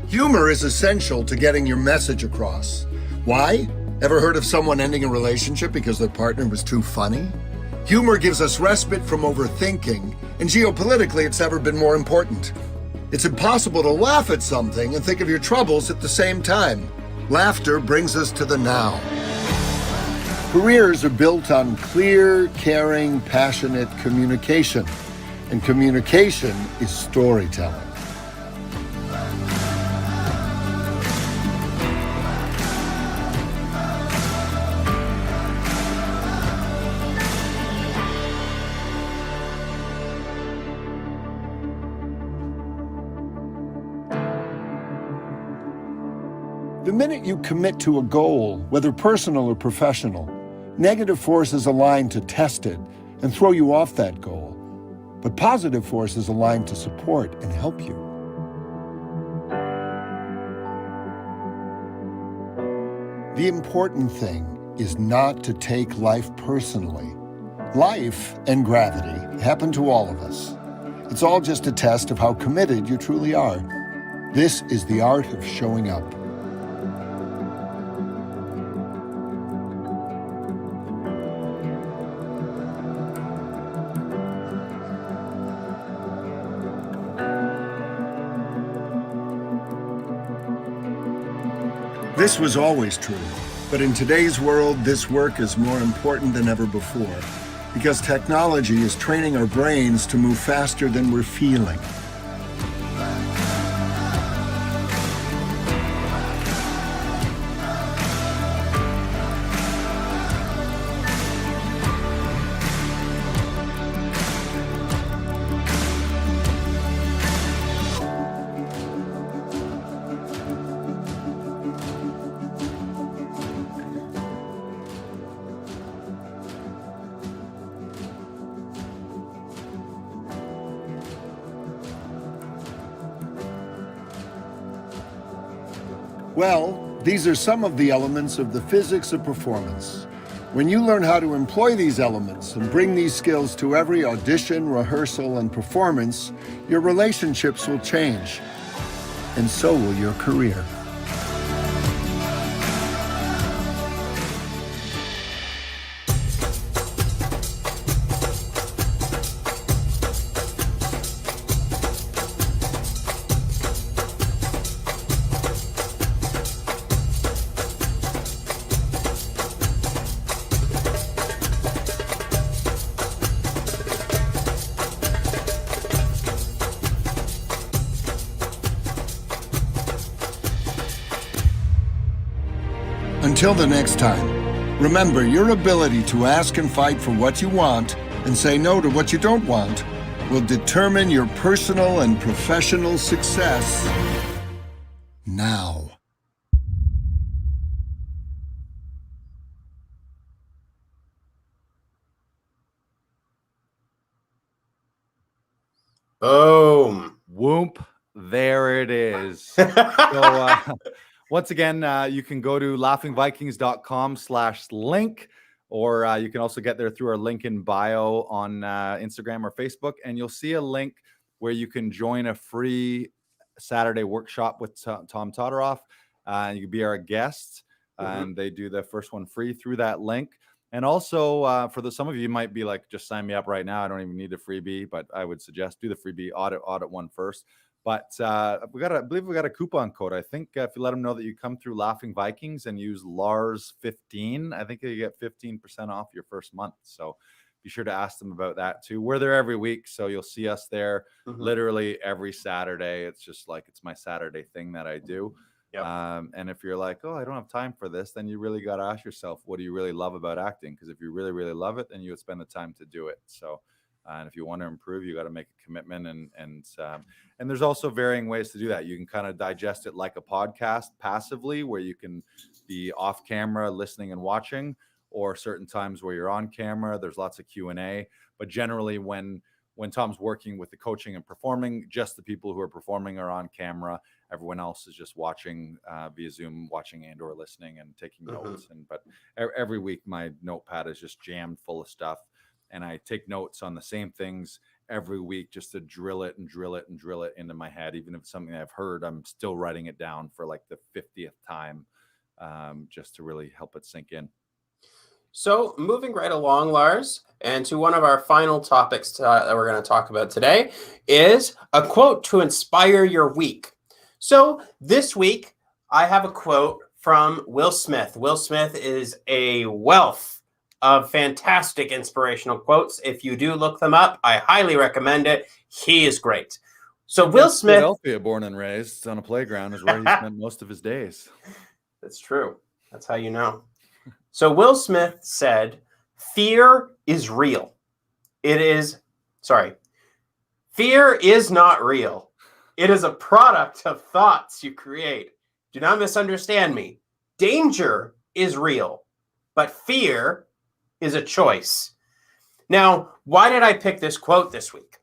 Humor is essential to getting your message across. Why? Ever heard of someone ending a relationship because their partner was too funny? Humor gives us respite from overthinking, and geopolitically it's never been more important. It's impossible to laugh at something and think of your troubles at the same time. Laughter brings us to the now. Careers are built on clear, caring, passionate communication. And communication is storytelling. The minute you commit to a goal, whether personal or professional, negative forces align to test it and throw you off that goal. But positive forces align to support and help you. The important thing is not to take life personally. Life and gravity happen to all of us. It's all just a test of how committed you truly are. This is the art of showing up. This was always true, but in today's world, this work is more important than ever before, because technology is training our brains to move faster than we're feeling. Well, these are some of the elements of the physics of performance. When you learn how to employ these elements and bring these skills to every audition, rehearsal, and performance, your relationships will change, and so will your career. Until the next time, remember your ability to ask and fight for what you want and say no to what you don't want will determine your personal and professional success now. Boom. Whoop. There it is. So, once again, you can go to laughingvikings.com/link, or you can also get there through our link in bio on Instagram or Facebook, and you'll see a link where you can join a free Saturday workshop with Tom Todoroff. You can be our guest, and they do the first one free through that link. And also, for some of you might be like, just sign me up right now. I don't even need a freebie, but I would suggest do the freebie audit one first. But I believe we got a coupon code. I think if you let them know that you come through Laughing Vikings and use Lars15, I think you get 15% off your first month. So be sure to ask them about that too. We're there every week, so you'll see us there literally every Saturday. It's just like, it's my Saturday thing that I do. Yep. And if you're like, oh, I don't have time for this, then you really got to ask yourself, what do you really love about acting? Because if you really, really love it, then you would spend the time to do it. So and if you want to improve, you got to make a commitment, and there's also varying ways to do that. You can kind of digest it like a podcast passively, where you can be off camera listening and watching, or certain times where you're on camera. There's lots of Q&A, but generally when Tom's working with the coaching and performing, just the people who are performing are on camera. Everyone else is just watching via Zoom, watching and or listening and taking notes. But every week my notepad is just jammed full of stuff. And I take notes on the same things every week just to drill it into my head. Even if it's something I've heard, I'm still writing it down for like the 50th time, just to really help it sink in. So moving right along, Lars, and to one of our final topics that we're going to talk about today is a quote to inspire your week. So this week, I have a quote from Will Smith. Will Smith is a wealth of fantastic inspirational quotes. If you do look them up, I highly recommend it. He is great. So Will Smith, Philadelphia, born and raised on a playground, is where he spent most of his days. That's true. That's how you know. So Will Smith said, fear is real. Fear is not real. It is a product of thoughts you create. Do not misunderstand me. Danger is real, but fear is a choice. Now, why did I pick this quote this week?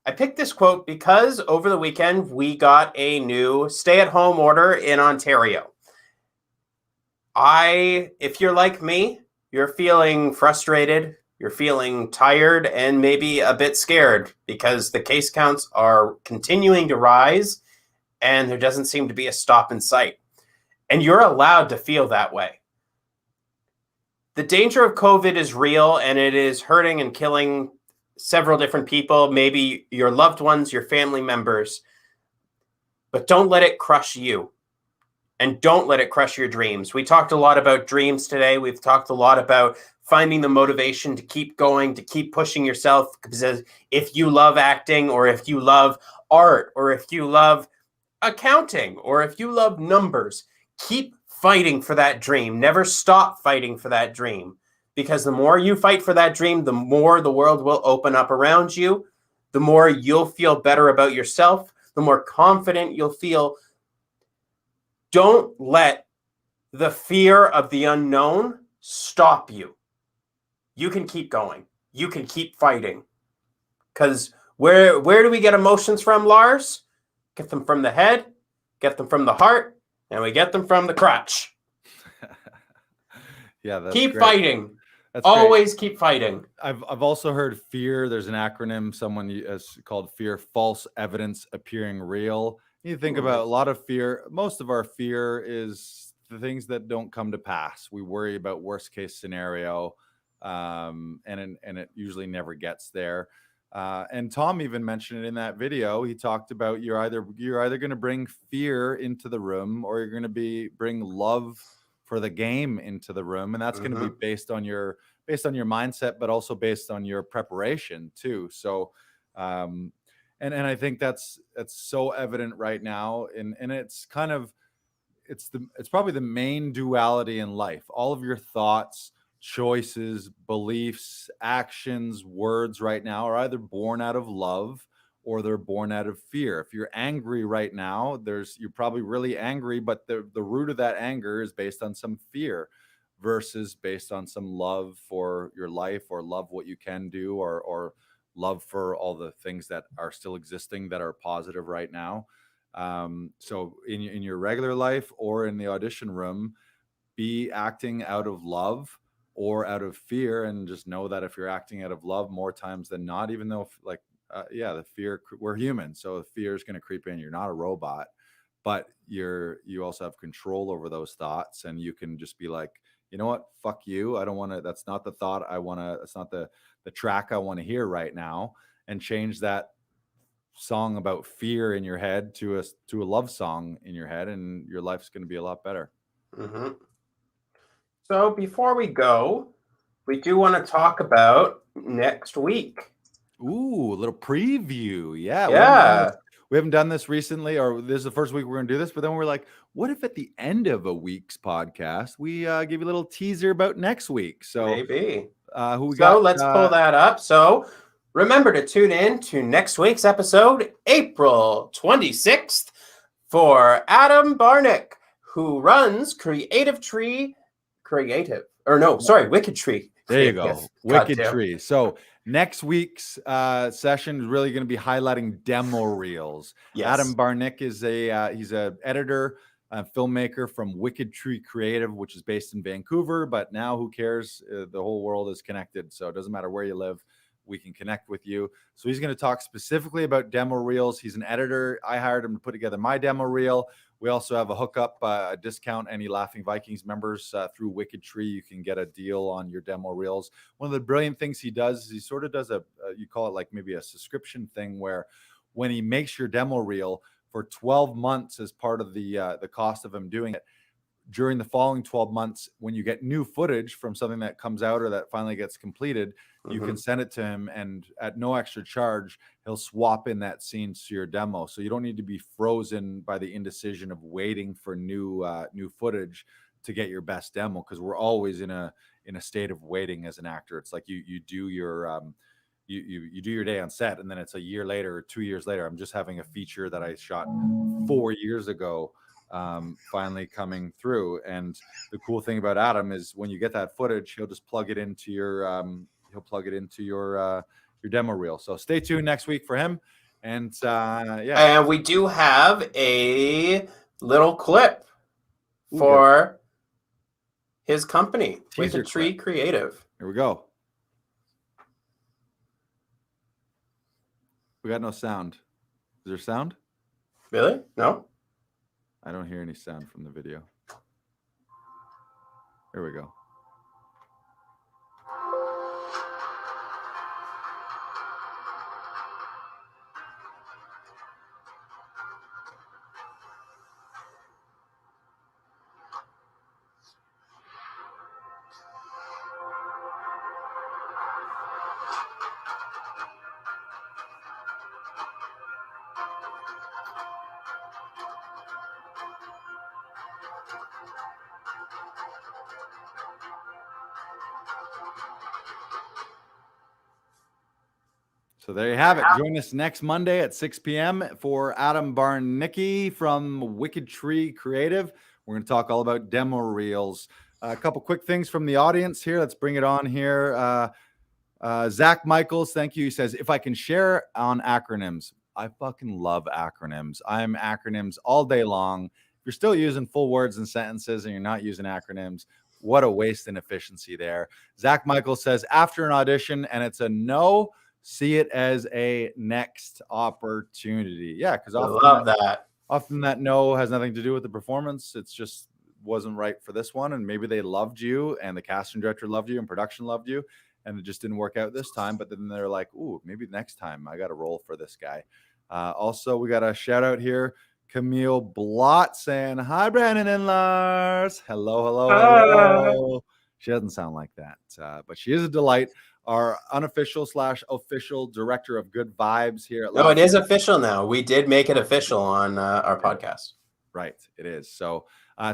I picked this quote because over the weekend, we got a new stay-at-home order in Ontario. If you're like me, you're feeling frustrated, you're feeling tired, and maybe a bit scared because the case counts are continuing to rise and there doesn't seem to be a stop in sight. And you're allowed to feel that way. The danger of COVID is real, and it is hurting and killing several different people, maybe your loved ones, your family members. But don't let it crush you. And don't let it crush your dreams. We talked a lot about dreams today. We've talked a lot about finding the motivation to keep going, to keep pushing yourself. Because if you love acting, or if you love art, or if you love accounting, or if you love numbers, keep fighting for that dream. Never stop fighting for that dream. Because the more you fight for that dream, the more the world will open up around you. The more you'll feel better about yourself. The more confident you'll feel. Don't let the fear of the unknown stop you. You can keep going. You can keep fighting. Because where do we get emotions from, Lars? Get them from the head, get them from the heart, and we get them from the crotch. Yeah, that's keep great. Fighting. That's always great. Keep fighting. I've also heard fear. There's an acronym someone has called fear: false evidence appearing real. You think about a lot of fear. Most of our fear is the things that don't come to pass. We worry about worst case scenario, and it usually never gets there. And Tom even mentioned it in that video. He talked about you're either going to bring fear into the room, or you're going to bring love for the game into the room, and that's going to be based on your mindset, but also based on your preparation too. So, and I think that's so evident right now, and it's kind of it's probably the main duality in life. All of your thoughts, choices, beliefs, actions, words right now are either born out of love or they're born out of fear. If you're angry right now, you're probably really angry, but the root of that anger is based on some fear versus based on some love for your life, or love what you can do, or love for all the things that are still existing that are positive right now. So in your regular life or in the audition room, be acting out of love or out of fear, and just know that if you're acting out of love more times than not, even though the fear, we're human, so the fear is going to creep in. You're not a robot, but you also have control over those thoughts, and you can just be like, you know what, fuck you, I don't want to, that's not the thought I want to, that's not the track I want to hear right now, and change that song about fear in your head to a love song in your head, and your life's going to be a lot better. So before we go, we do want to talk about next week. Ooh, a little preview. Yeah. We haven't done this recently, or this is the first week we're going to do this, but then we're like, what if at the end of a week's podcast, we give you a little teaser about next week? So maybe. Let's pull that up. So remember to tune in to next week's episode, April 26th, for Adam Barnick, who runs Wicked Tree. There you go. Wicked Tree. So next week's session is really going to be highlighting demo reels. Yes. Adam Barnick is he's a editor, filmmaker from Wicked Tree Creative, which is based in Vancouver, but now who cares? The whole world is connected, so it doesn't matter where you live, we can connect with you. So he's going to talk specifically about demo reels. He's an editor. I hired him to put together my demo reel. We also have a hookup, a discount. Any Laughing Vikings members through Wicked Tree, you can get a deal on your demo reels. One of the brilliant things he does is he sort of does you call it like maybe a subscription thing, where when he makes your demo reel for 12 months as part of the cost of him doing it, during the following 12 months, when you get new footage from something that comes out or that finally gets completed, you can send it to him, and at no extra charge, he'll swap in that scene to your demo. So you don't need to be frozen by the indecision of waiting for new footage to get your best demo, because we're always in a state of waiting as an actor. It's like you do your you do your day on set, and then it's a year later or 2 years later. I'm just having a feature that I shot 4 years ago finally coming through. And the cool thing about Adam is when you get that footage, he'll just plug it into your demo reel. So stay tuned next week for him. And and we do have a little clip for his company, Wicked Tree Creative. Here we go. We got no sound. Is there sound? Really? No? I don't hear any sound from the video. Here we go. So there you have it. Join us next Monday at 6 p.m. for Adam Barnicki from Wicked Tree Creative. We're going to talk all about demo reels. A couple quick things from the audience here. Let's bring it on here. Zach Michaels, thank you. He says, if I can share on acronyms, I fucking love acronyms. I'm acronyms all day long. If you're still using full words and sentences and you're not using acronyms, what a waste and efficiency there. Zach Michaels says, after an audition and it's a no, see it as a next opportunity. Yeah, because often that no has nothing to do with the performance. It's just wasn't right for this one, and maybe they loved you and the casting director loved you and production loved you, and it just didn't work out this time. But then they're like, ooh, maybe next time I got a role for this guy. Also, we got a shout out here. Camille Blott saying, hi, Brandon and Lars. Hello. She doesn't sound like that, but she is a delight. Our unofficial/official director of good vibes here at it is official now. We did make it official on our podcast. Right, it is. So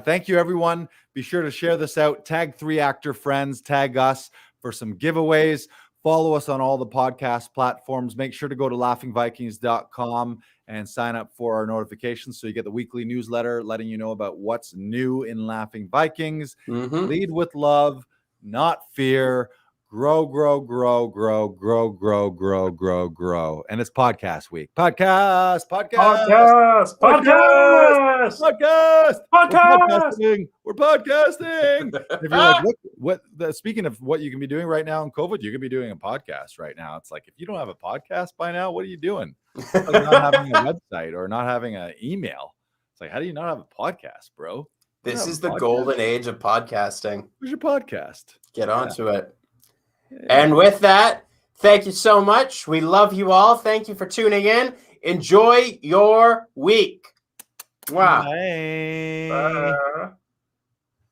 thank you, everyone. Be sure to share this out. Tag 3 actor friends. Tag us for some giveaways. Follow us on all the podcast platforms. Make sure to go to laughingvikings.com and sign up for our notifications so you get the weekly newsletter letting you know about what's new in Laughing Vikings. Lead with love, not fear. Grow. And it's podcast week. Podcast. We're podcasting. If you're like, speaking of what you can be doing right now in COVID, you can be doing a podcast right now. It's like, if you don't have a podcast by now, what are you doing? Like not having a website or not having an email. It's like, how do you not have a podcast, bro? This is the golden age of podcasting. Where's your podcast? Get onto it. And with that, thank you so much. We love you all. Thank you for tuning in. Enjoy your week. Wow. Bye.